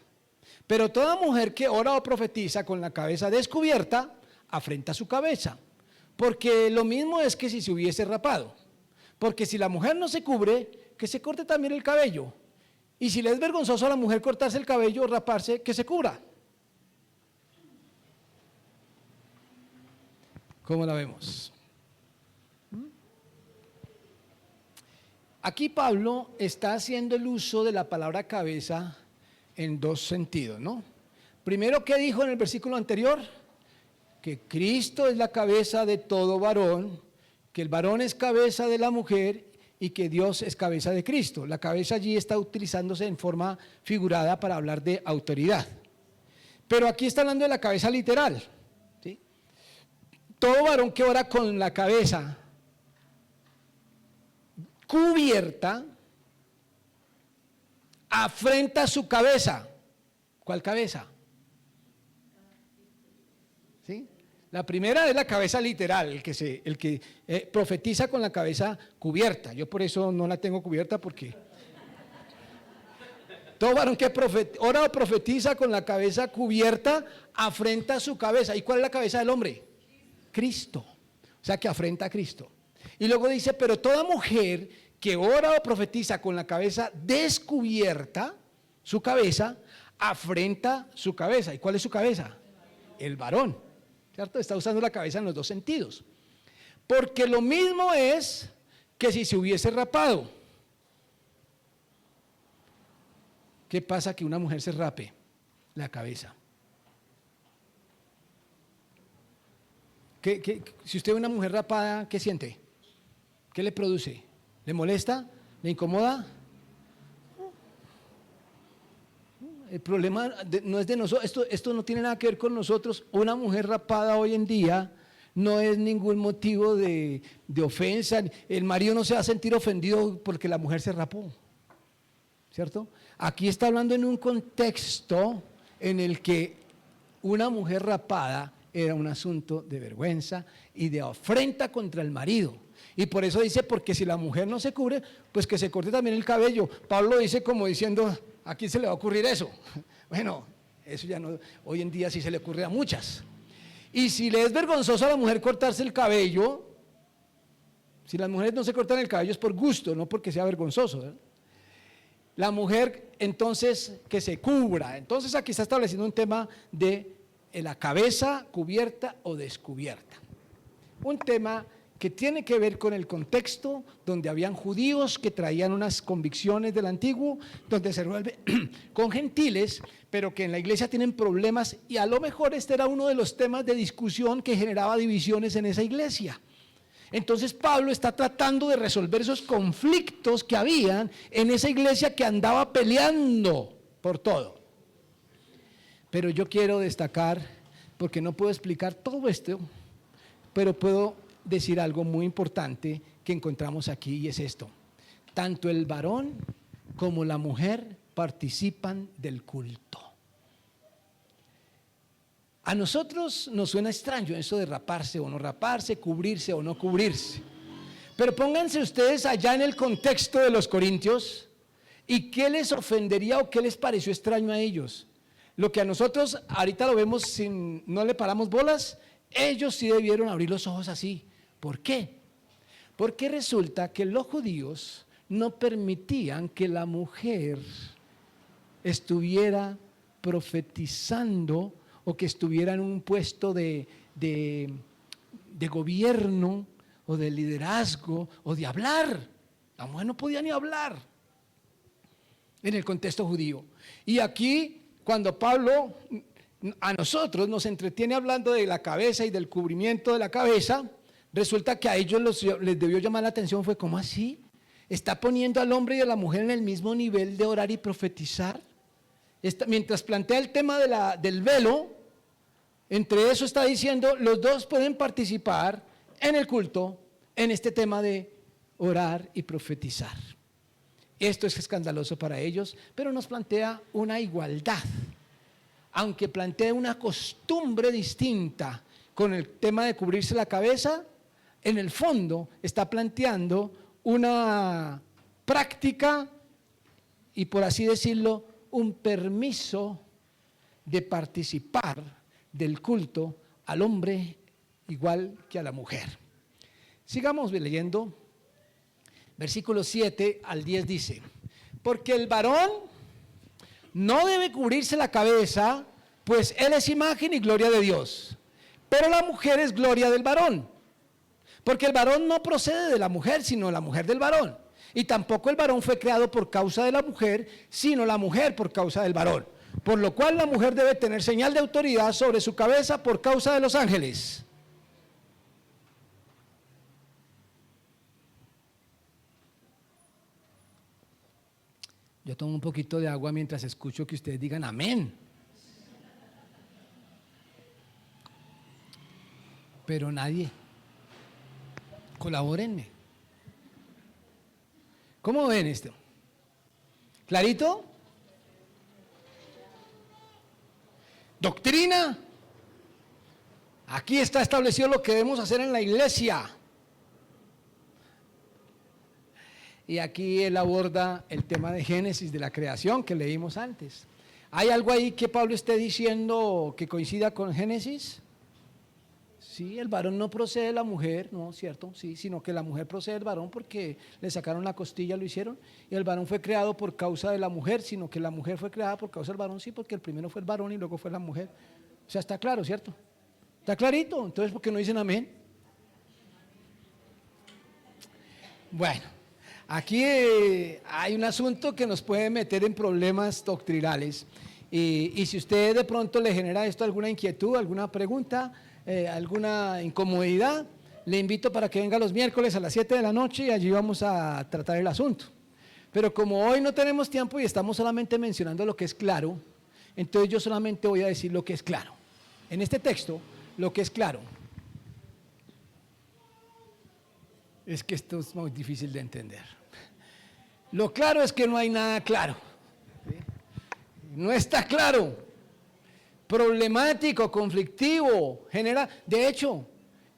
Pero toda mujer que ora o profetiza con la cabeza descubierta, afrenta su cabeza. Porque lo mismo es que si se hubiese rapado. Porque si la mujer no se cubre, que se corte también el cabello. Y si le es vergonzoso a la mujer cortarse el cabello o raparse, que se cubra. ¿Cómo la vemos? Aquí Pablo está haciendo el uso de la palabra cabeza en dos sentidos, ¿no? Primero, ¿qué dijo en el versículo anterior? Que Cristo es la cabeza de todo varón, que el varón es cabeza de la mujer y que Dios es cabeza de Cristo. La cabeza allí está utilizándose en forma figurada para hablar de autoridad. Pero aquí está hablando de la cabeza literal, ¿sí? Todo varón que ora con la cabeza cubierta, afrenta su cabeza. ¿Cuál cabeza? ¿Sí? La primera es la cabeza literal, el que profetiza con la cabeza cubierta. Yo por eso no la tengo cubierta porque Todo varón que ora o profetiza con la cabeza cubierta, afrenta su cabeza. ¿Y cuál es la cabeza del hombre? Cristo. O sea que afrenta a Cristo. Y luego dice, pero toda mujer que ora o profetiza con la cabeza descubierta, su cabeza, afrenta su cabeza. ¿Y cuál es su cabeza? El varón, ¿cierto? Está usando la cabeza en los dos sentidos. Porque lo mismo es que si se hubiese rapado. ¿Qué pasa que una mujer se rape la cabeza? Si usted ve una mujer rapada, ¿qué siente? ¿Qué le produce? ¿Le molesta? ¿Le incomoda? El problema no es de nosotros, esto no tiene nada que ver con nosotros. Una mujer rapada hoy en día no es ningún motivo de ofensa. El marido no se va a sentir ofendido porque la mujer se rapó, ¿cierto? Aquí está hablando en un contexto en el que una mujer rapada era un asunto de vergüenza y de afrenta contra el marido. Y por eso dice, porque si la mujer no se cubre, pues que se corte también el cabello. Pablo dice como diciendo, ¿a quién se le va a ocurrir eso? Bueno, eso ya no, hoy en día sí se le ocurre a muchas. Y si le es vergonzoso a la mujer cortarse el cabello, si las mujeres no se cortan el cabello es por gusto, no porque sea vergonzoso, ¿verdad? La mujer entonces que se cubra. Entonces aquí está estableciendo un tema de la cabeza cubierta o descubierta. Un tema que tiene que ver con el contexto donde habían judíos que traían unas convicciones del antiguo, donde se revuelve con gentiles, pero que en la iglesia tienen problemas y a lo mejor este era uno de los temas de discusión que generaba divisiones en esa iglesia. Entonces Pablo está tratando de resolver esos conflictos que habían en esa iglesia que andaba peleando por todo. Pero yo quiero destacar, porque no puedo explicar todo esto, pero puedo decir algo muy importante que encontramos aquí y es esto. Tanto el varón como la mujer participan del culto. A nosotros nos suena extraño eso de raparse o no raparse, cubrirse o no cubrirse. Pero pónganse ustedes allá en el contexto de los corintios y qué les ofendería o qué les pareció extraño a ellos. Lo que a nosotros ahorita lo vemos sin, no le paramos bolas, ellos sí debieron abrir los ojos así. ¿Por qué? Porque resulta que los judíos no permitían que la mujer estuviera profetizando o que estuviera en un puesto de gobierno o de liderazgo o de hablar. La mujer no podía ni hablar en el contexto judío. Y aquí, cuando Pablo a nosotros nos entretiene hablando de la cabeza y del cubrimiento de la cabeza, resulta que a ellos les debió llamar la atención, fue ¿cómo así? ¿Está poniendo al hombre y a la mujer en el mismo nivel de orar y profetizar? Mientras plantea el tema del velo, entre eso está diciendo, los dos pueden participar en el culto, en este tema de orar y profetizar. Esto es escandaloso para ellos, pero nos plantea una igualdad, aunque plantea una costumbre distinta con el tema de cubrirse la cabeza. En el fondo está planteando una práctica y, por así decirlo, un permiso de participar del culto al hombre igual que a la mujer. Sigamos leyendo. Versículos 7 al 10 dice: porque el varón no debe cubrirse la cabeza, pues él es imagen y gloria de Dios, pero la mujer es gloria del varón. Porque el varón no procede de la mujer, sino la mujer del varón. Y tampoco el varón fue creado por causa de la mujer, sino la mujer por causa del varón. Por lo cual la mujer debe tener señal de autoridad sobre su cabeza por causa de los ángeles. Yo tomo un poquito de agua mientras escucho que ustedes digan amén. Pero nadie. Colabórenme. ¿Cómo ven esto? ¿Clarito? Doctrina. Aquí está establecido lo que debemos hacer en la iglesia. y aquí él aborda el tema de Génesis, de la creación que leímos antes. ¿Hay algo ahí que Pablo esté diciendo que coincida con Génesis? Sí, el varón no procede de la mujer, no, cierto, sí, sino que la mujer procede del varón porque le sacaron la costilla, lo hicieron, y el varón fue creado por causa de la mujer, sino que la mujer fue creada por causa del varón, sí, porque el primero fue el varón y luego fue la mujer. O sea, está claro, ¿cierto? Está clarito, entonces, ¿por qué no dicen amén? Bueno, aquí hay un asunto que nos puede meter en problemas doctrinales, y si usted de pronto le genera esto alguna inquietud, alguna pregunta, alguna incomodidad, le invito para que venga los miércoles a las 7 de la noche y allí vamos a tratar el asunto. Pero como hoy no tenemos tiempo y estamos solamente mencionando lo que es claro, entonces yo solamente voy a decir lo que es claro. En este texto, lo que es claro. Es que esto es muy difícil de entender. Lo claro es que no hay nada claro. ¿Sí? No está claro. Problemático, conflictivo, genera. De hecho,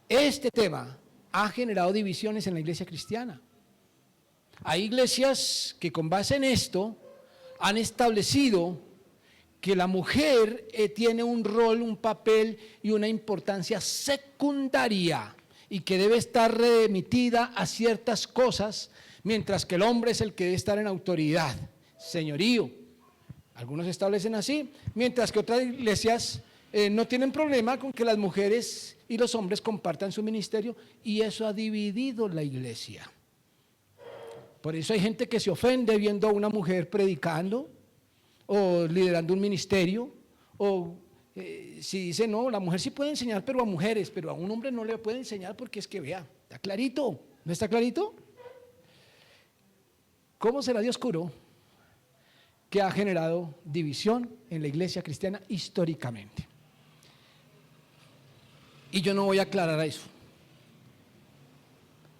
este tema ha generado divisiones en la iglesia cristiana. Hay iglesias que con base en esto han establecido que la mujer tiene un rol, un papel y una importancia secundaria y que debe estar remitida a ciertas cosas, mientras que el hombre es el que debe estar en autoridad, señorío. Algunos establecen así, mientras que otras iglesias no tienen problema con que las mujeres y los hombres compartan su ministerio, y eso ha dividido la iglesia. Por eso hay gente que se ofende viendo a una mujer predicando o liderando un ministerio, o si dice, no, la mujer sí puede enseñar, pero a mujeres, pero a un hombre no le puede enseñar porque es que vea, está clarito, ¿no está clarito? ¿Cómo será de oscuro que ha generado división en la iglesia cristiana históricamente? Y yo no voy a aclarar a eso.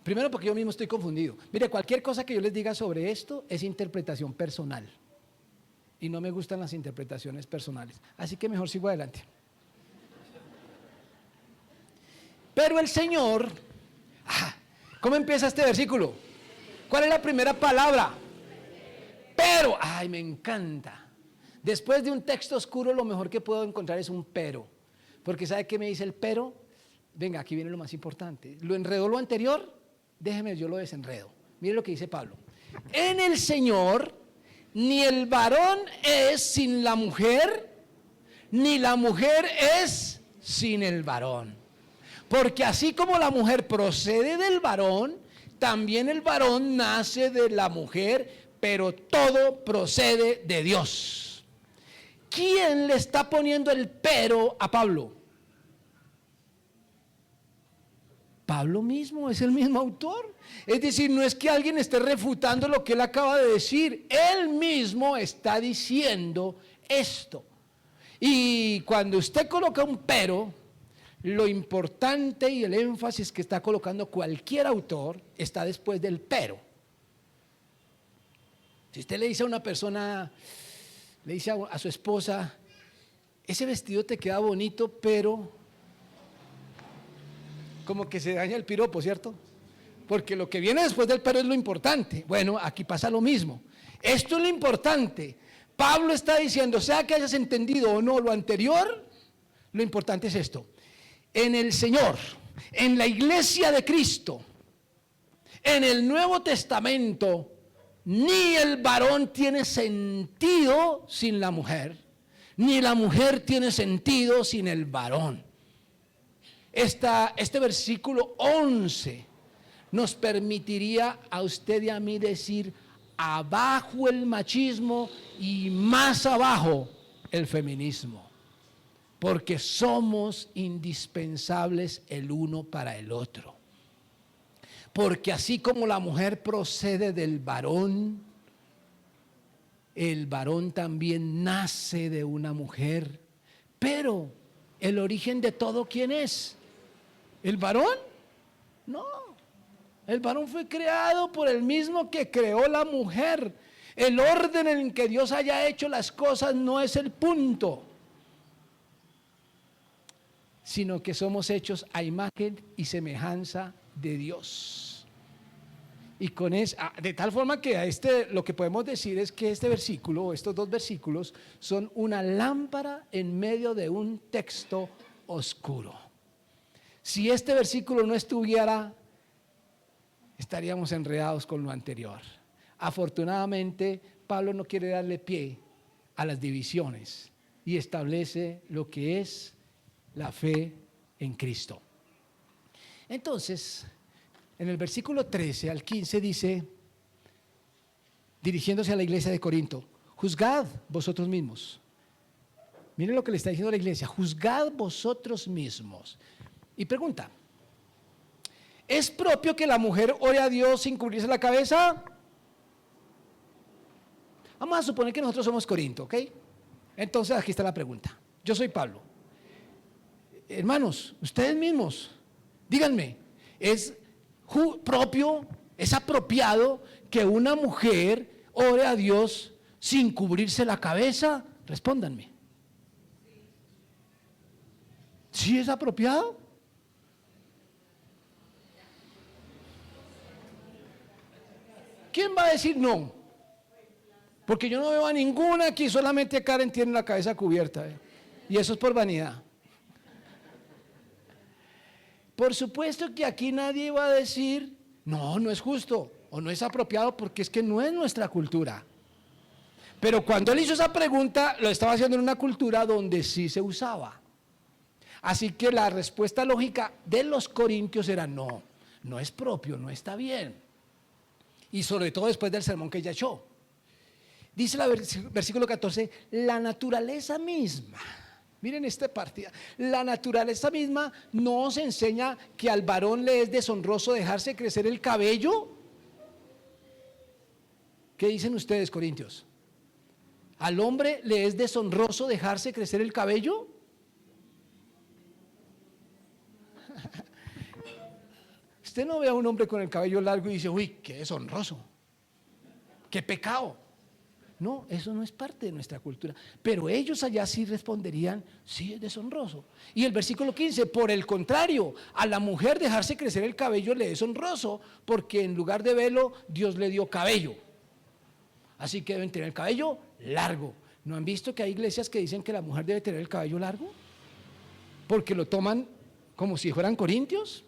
Primero porque yo mismo estoy confundido. Mire, cualquier cosa que yo les diga sobre esto es interpretación personal. Y no me gustan las interpretaciones personales. Así que mejor sigo adelante. Pero el Señor, ¿cómo empieza este versículo? ¿Cuál es la primera palabra? Pero, ay, me encanta. Después de un texto oscuro, lo mejor que puedo encontrar es un pero. Porque ¿sabe qué me dice el pero? Venga, aquí viene lo más importante. ¿Lo enredó lo anterior? Déjeme, yo lo desenredo. Mire lo que dice Pablo. En el Señor, ni el varón es sin la mujer, ni la mujer es sin el varón. Porque así como la mujer procede del varón, también el varón nace de la mujer, pero todo procede de Dios. ¿Quién le está poniendo el pero a Pablo? Pablo mismo, es el mismo autor. Es decir, no es que alguien esté refutando lo que él acaba de decir, él mismo está diciendo esto. Y cuando usted coloca un pero, lo importante y el énfasis que está colocando cualquier autor está después del pero. Si usted le dice a una persona, le dice a su esposa, ese vestido te queda bonito, pero como que se daña el piropo, ¿cierto? Porque lo que viene después del pero es lo importante. Bueno, aquí pasa lo mismo. Esto es lo importante. Pablo está diciendo, sea que hayas entendido o no lo anterior, lo importante es esto. En el Señor, en la iglesia de Cristo, en el Nuevo Testamento, ni el varón tiene sentido sin la mujer, ni la mujer tiene sentido sin el varón. Este versículo 11 nos permitiría a usted y a mí decir, abajo el machismo y más abajo el feminismo, porque somos indispensables el uno para el otro. Porque así como la mujer procede del varón, el varón también nace de una mujer. Pero el origen de todo, ¿quién es? ¿El varón? No, el varón fue creado por el mismo que creó la mujer. El orden en que Dios haya hecho las cosas no es el punto, sino que somos hechos a imagen y semejanza de Dios. Y de tal forma que lo que podemos decir es que este versículo, o estos dos versículos, son una lámpara en medio de un texto oscuro. Si este versículo no estuviera, estaríamos enredados con lo anterior. Afortunadamente, Pablo no quiere darle pie a las divisiones y establece lo que es la fe en Cristo. Entonces, en el versículo 13 al 15 dice, dirigiéndose a la iglesia de Corinto, juzgad vosotros mismos. Miren lo que le está diciendo a la iglesia, juzgad vosotros mismos. Y pregunta, ¿es propio que la mujer ore a Dios sin cubrirse la cabeza? Vamos a suponer que nosotros somos Corinto, ¿ok? Entonces aquí está la pregunta. Yo soy Pablo. Hermanos, ustedes mismos, díganme, ¿es propio, es apropiado que una mujer ore a Dios sin cubrirse la cabeza? Respóndanme. ¿Sí es apropiado? ¿Quién va a decir no? Porque yo no veo a ninguna aquí, solamente Karen tiene la cabeza cubierta, y eso es por vanidad. Por supuesto que aquí nadie va a decir, no, no es justo o no es apropiado porque es que no es nuestra cultura. Pero cuando él hizo esa pregunta, lo estaba haciendo en una cultura donde sí se usaba. Así que la respuesta lógica de los corintios era no, no es propio, no está bien. Y sobre todo después del sermón que ella echó. Dice el versículo 14, la naturaleza misma. Miren esta partida. La naturaleza misma no os enseña que al varón le es deshonroso dejarse crecer el cabello. ¿Qué dicen ustedes, corintios? ¿Al hombre le es deshonroso dejarse crecer el cabello? Usted no ve a un hombre con el cabello largo y dice, uy, qué deshonroso, qué pecado. No, eso no es parte de nuestra cultura. Pero ellos allá sí responderían, sí es deshonroso. Y el versículo 15, por el contrario, a la mujer dejarse crecer el cabello le es honroso, porque en lugar de velo, Dios le dio cabello. Así que deben tener el cabello largo. ¿No han visto que hay iglesias que dicen que la mujer debe tener el cabello largo? Porque lo toman como si fueran corintios.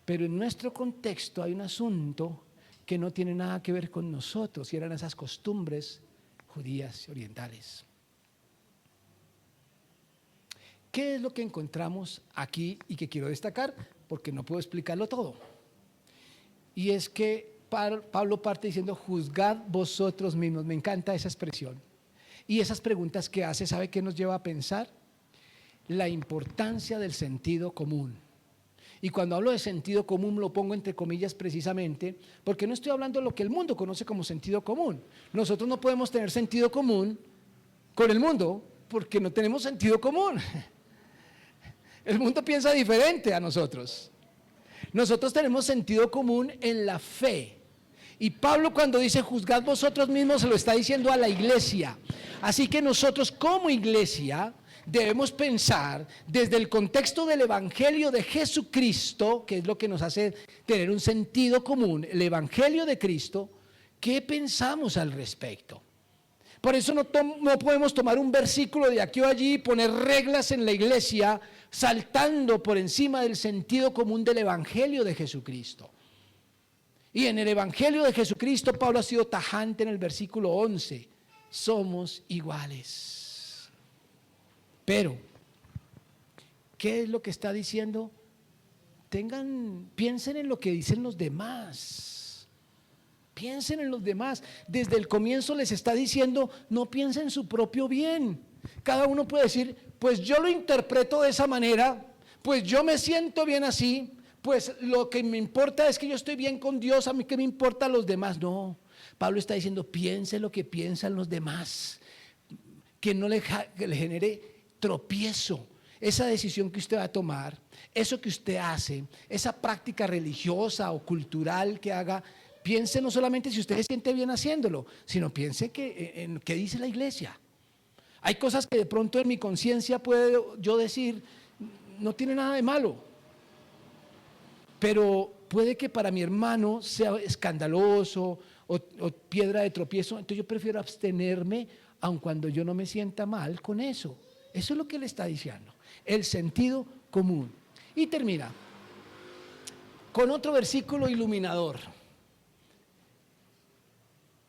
Pero en nuestro contexto hay un asunto que no tiene nada que ver con nosotros, y eran esas costumbres judías y orientales. ¿Qué es lo que encontramos aquí y que quiero destacar? Porque no puedo explicarlo todo. Y es que Pablo parte diciendo, juzgad vosotros mismos. Me encanta esa expresión. Y esas preguntas que hace, ¿sabe qué nos lleva a pensar? La importancia del sentido común. Y cuando hablo de sentido común lo pongo entre comillas precisamente porque no estoy hablando de lo que el mundo conoce como sentido común. Nosotros no podemos tener sentido común con el mundo porque no tenemos sentido común. El mundo piensa diferente a nosotros. Nosotros tenemos sentido común en la fe. Y Pablo cuando dice juzgad vosotros mismos se lo está diciendo a la iglesia. Así que nosotros como iglesia debemos pensar desde el contexto del Evangelio de Jesucristo, que es lo que nos hace tener un sentido común, el Evangelio de Cristo, ¿qué pensamos al respecto? Por eso no podemos tomar un versículo de aquí o allí y poner reglas en la iglesia saltando por encima del sentido común del Evangelio de Jesucristo. Y en el Evangelio de Jesucristo Pablo ha sido tajante en el versículo 11, somos iguales. Pero, ¿qué es lo que está diciendo? Piensen en lo que dicen los demás. Piensen en los demás. Desde el comienzo les está diciendo, no piensen en su propio bien. Cada uno puede decir, pues yo lo interpreto de esa manera, pues yo me siento bien así, pues lo que me importa es que yo estoy bien con Dios, a mí qué me importa los demás. No, Pablo está diciendo, piense lo que piensan los demás, que no le genere tropiezo, esa decisión que usted va a tomar, eso que usted hace, esa práctica religiosa o cultural que haga, piense no solamente si usted se siente bien haciéndolo, sino piense en qué dice la iglesia. Hay cosas que de pronto en mi conciencia puedo yo decir, no tiene nada de malo, pero puede que para mi hermano sea escandaloso o piedra de tropiezo, entonces yo prefiero abstenerme aun cuando yo no me sienta mal con eso. Eso es lo que él está diciendo, el sentido común. Y termina con otro versículo iluminador.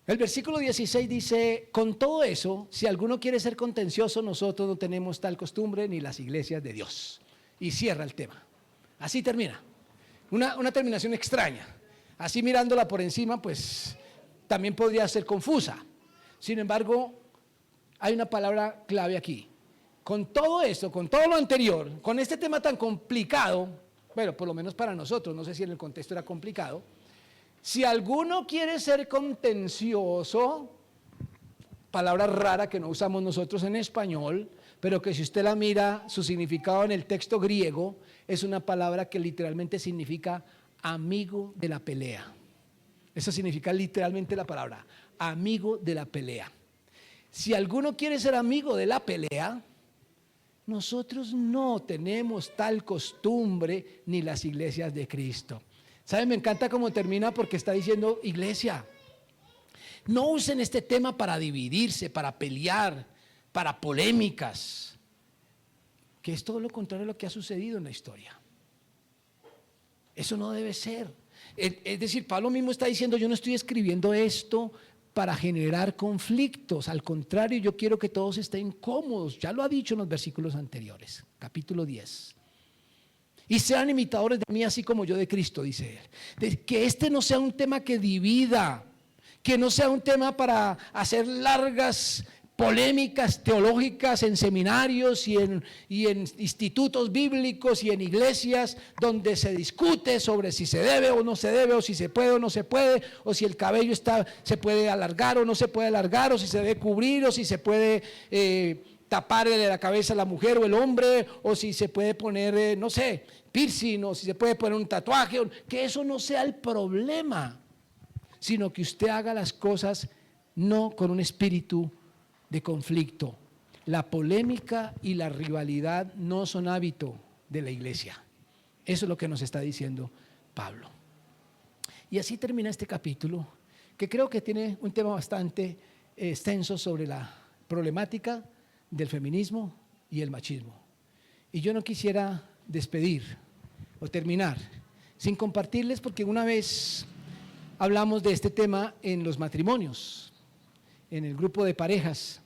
El versículo 16 dice: con todo eso, si alguno quiere ser contencioso, nosotros no tenemos tal costumbre ni las iglesias de Dios. Y cierra el tema. Así termina. Una terminación extraña. Así mirándola por encima, pues también podría ser confusa. Sin embargo, hay una palabra clave aquí. Con todo esto, con todo lo anterior, con este tema tan complicado, bueno, por lo menos para nosotros, no sé si en el contexto era complicado, si alguno quiere ser contencioso, palabra rara que no usamos nosotros en español, pero que si usted la mira, su significado en el texto griego es una palabra que literalmente significa amigo de la pelea. Eso significa literalmente la palabra, amigo de la pelea. Si alguno quiere ser amigo de la pelea, nosotros no tenemos tal costumbre ni las iglesias de Cristo. ¿Saben? Me encanta cómo termina, porque está diciendo: iglesia, no usen este tema para dividirse, para pelear, para polémicas, que es todo lo contrario a lo que ha sucedido en la historia. Eso no debe ser. Es decir, Pablo mismo está diciendo: yo no estoy escribiendo esto para generar conflictos, al contrario, yo quiero que todos estén cómodos. Ya lo ha dicho en los versículos anteriores, capítulo 10. Y sean imitadores de mí así como yo de Cristo, dice él. Que este no sea un tema que divida, que no sea un tema para hacer largas polémicas teológicas en seminarios y en institutos bíblicos y en iglesias donde se discute sobre si se debe o no se debe, o si se puede o no se puede, o si el cabello se puede alargar o no se puede alargar, o si se debe cubrir o si se puede taparle de la cabeza a la mujer o el hombre, o si se puede poner, no sé, piercing, o si se puede poner un tatuaje. Que eso no sea el problema, sino que usted haga las cosas no con un espíritu de conflicto. La polémica y la rivalidad no son hábito de la iglesia. Eso es lo que nos está diciendo Pablo. Y así termina este capítulo, que creo que tiene un tema bastante extenso sobre la problemática del feminismo y el machismo. Y yo no quisiera despedir o terminar sin compartirles, porque una vez hablamos de este tema en los matrimonios, en el grupo de parejas,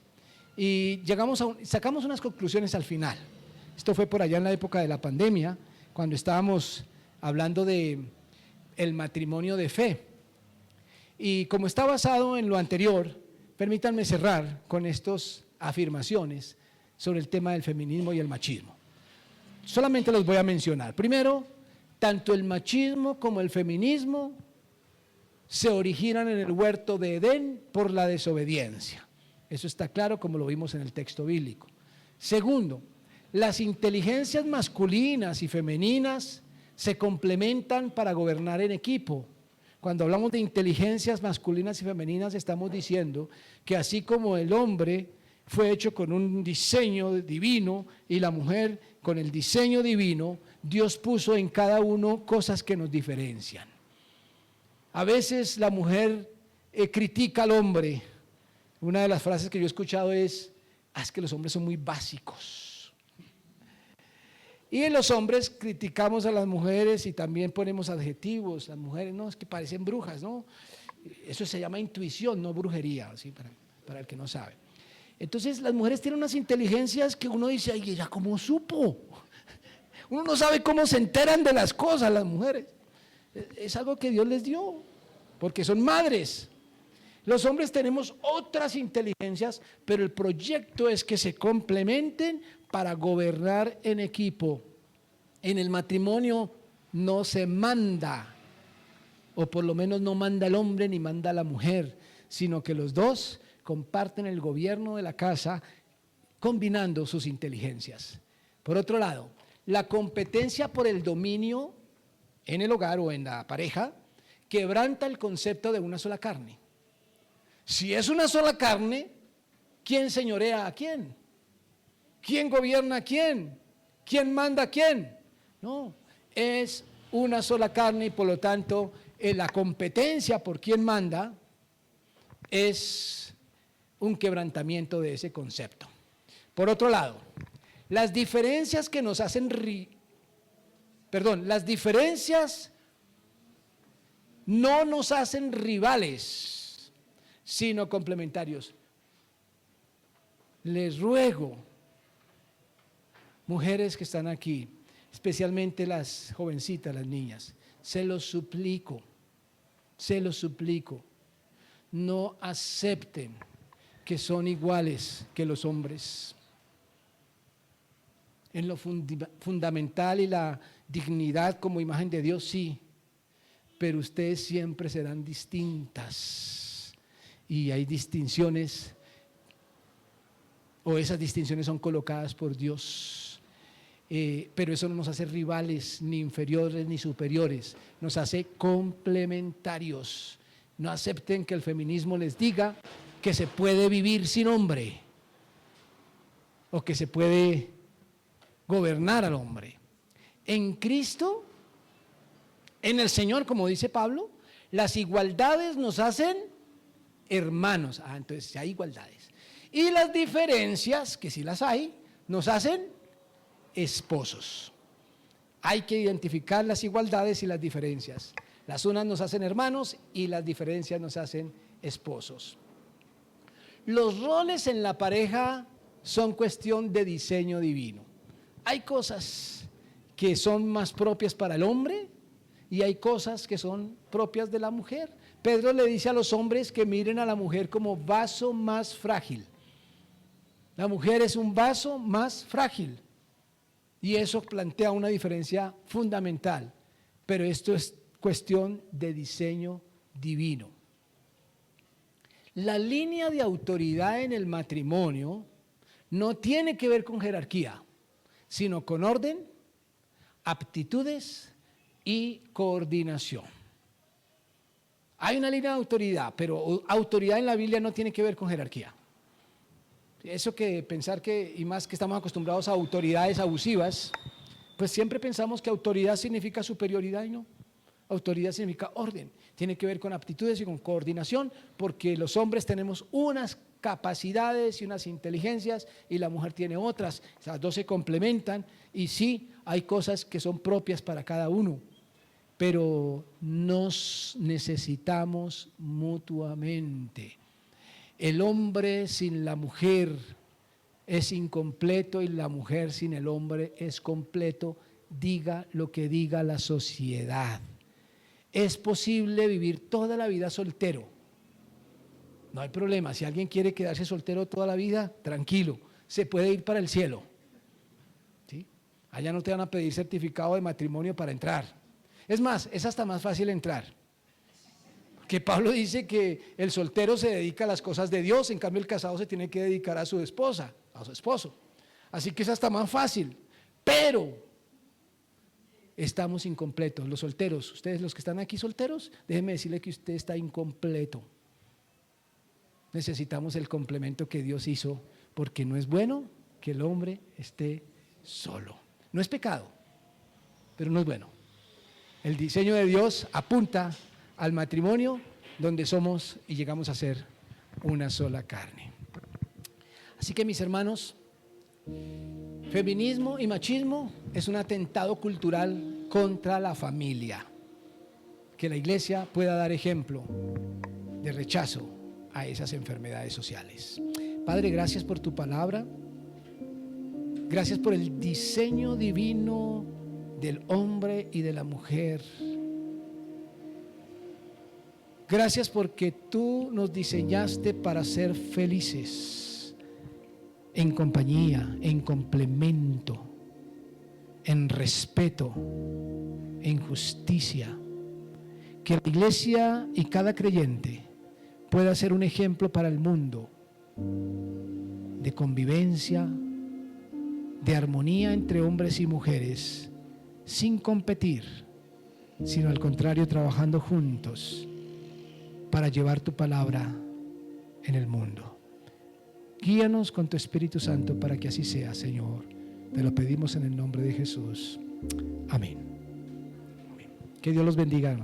y sacamos unas conclusiones al final. Esto fue por allá en la época de la pandemia, cuando estábamos hablando de el matrimonio de fe. Y como está basado en lo anterior, permítanme cerrar con estas afirmaciones sobre el tema del feminismo y el machismo. Solamente los voy a mencionar. Primero, tanto el machismo como el feminismo se originan en el huerto de Edén por la desobediencia. Eso está claro, como lo vimos en el texto bíblico. Segundo, las inteligencias masculinas y femeninas se complementan para gobernar en equipo. Cuando hablamos de inteligencias masculinas y femeninas, estamos diciendo que así como el hombre fue hecho con un diseño divino y la mujer con el diseño divino, Dios puso en cada uno cosas que nos diferencian. A veces la mujer critica al hombre. Una de las frases que yo he escuchado es que los hombres son muy básicos. Y en los hombres criticamos a las mujeres y también ponemos adjetivos. Las mujeres, no, es que parecen brujas, ¿no? Eso se llama intuición, no brujería, ¿sí? Para el que no sabe. Entonces las mujeres tienen unas inteligencias que uno dice: ay, ¿ella cómo supo? Uno no sabe cómo se enteran de las cosas las mujeres. Es algo que Dios les dio, porque son madres. Los hombres tenemos otras inteligencias, pero el proyecto es que se complementen para gobernar en equipo. En el matrimonio no se manda, o por lo menos no manda el hombre ni manda la mujer, sino que los dos comparten el gobierno de la casa, combinando sus inteligencias. Por otro lado, la competencia por el dominio en el hogar o en la pareja quebranta el concepto de una sola carne. Si es una sola carne, ¿quién señorea a quién? ¿Quién gobierna a quién? ¿Quién manda a quién? No, es una sola carne y por lo tanto la competencia por quien manda es un quebrantamiento de ese concepto. Por otro lado, las diferencias que nos hacen, las diferencias no nos hacen rivales, sino complementarios. Les ruego, mujeres que están aquí, especialmente las jovencitas, las niñas, se los suplico, no acepten que son iguales que los hombres. En lo fundamental y la dignidad como imagen de Dios, sí, pero ustedes siempre serán distintas y hay distinciones, o esas distinciones son colocadas por Dios, pero eso no nos hace rivales, ni inferiores ni superiores, nos hace complementarios. No acepten que el feminismo les diga que se puede vivir sin hombre o que se puede gobernar al hombre. En Cristo, en el Señor, como dice Pablo, las igualdades nos hacen hermanos. Entonces hay igualdades. Y las diferencias, que sí las hay, nos hacen esposos. Hay que identificar las igualdades y las diferencias. Las unas nos hacen hermanos y las diferencias nos hacen esposos. Los roles en la pareja son cuestión de diseño divino. Hay cosas que son más propias para el hombre y hay cosas que son propias de la mujer. Pedro le dice a los hombres que miren a la mujer como vaso más frágil. La mujer es un vaso más frágil y eso plantea una diferencia fundamental, pero esto es cuestión de diseño divino. La línea de autoridad en el matrimonio no tiene que ver con jerarquía, sino con orden, aptitudes y coordinación. Hay una línea de autoridad, pero autoridad en la Biblia no tiene que ver con jerarquía. Eso que pensar que, y más que estamos acostumbrados a autoridades abusivas, pues siempre pensamos que autoridad significa superioridad y no. Autoridad significa orden, tiene que ver con aptitudes y con coordinación, porque los hombres tenemos unas capacidades y unas inteligencias y la mujer tiene otras, las dos se complementan y sí, hay cosas que son propias para cada uno, pero nos necesitamos mutuamente. El hombre sin la mujer es incompleto y la mujer sin el hombre es completo, diga lo que diga la sociedad. Es posible vivir toda la vida soltero. No hay problema. Si alguien quiere quedarse soltero toda la vida, tranquilo. Se puede ir para el cielo. ¿Sí? Allá no te van a pedir certificado de matrimonio para entrar. Es más, es hasta más fácil entrar. Que Pablo dice que el soltero se dedica a las cosas de Dios, en cambio el casado se tiene que dedicar a su esposa, a su esposo. Así que es hasta más fácil. Pero estamos incompletos, los solteros, ustedes los que están aquí solteros, déjenme decirle que usted está incompleto. Necesitamos el complemento que Dios hizo, porque no es bueno que el hombre esté solo. No es pecado, pero no es bueno. El diseño de Dios apunta al matrimonio donde somos y llegamos a ser una sola carne. Así que mis hermanos, feminismo y machismo es un atentado cultural contra la familia. Que la iglesia pueda dar ejemplo de rechazo a esas enfermedades sociales. Padre, gracias por tu palabra. Gracias por el diseño divino del hombre y de la mujer. Gracias porque tú nos diseñaste para ser felices, en compañía, en complemento, en respeto, en justicia. Que la iglesia y cada creyente pueda ser un ejemplo para el mundo de convivencia, de armonía entre hombres y mujeres, sin competir, sino al contrario, trabajando juntos para llevar tu palabra en el mundo. Guíanos con tu Espíritu Santo para que así sea, Señor. Te lo pedimos en el nombre de Jesús. Amén. Amén. Que Dios los bendiga.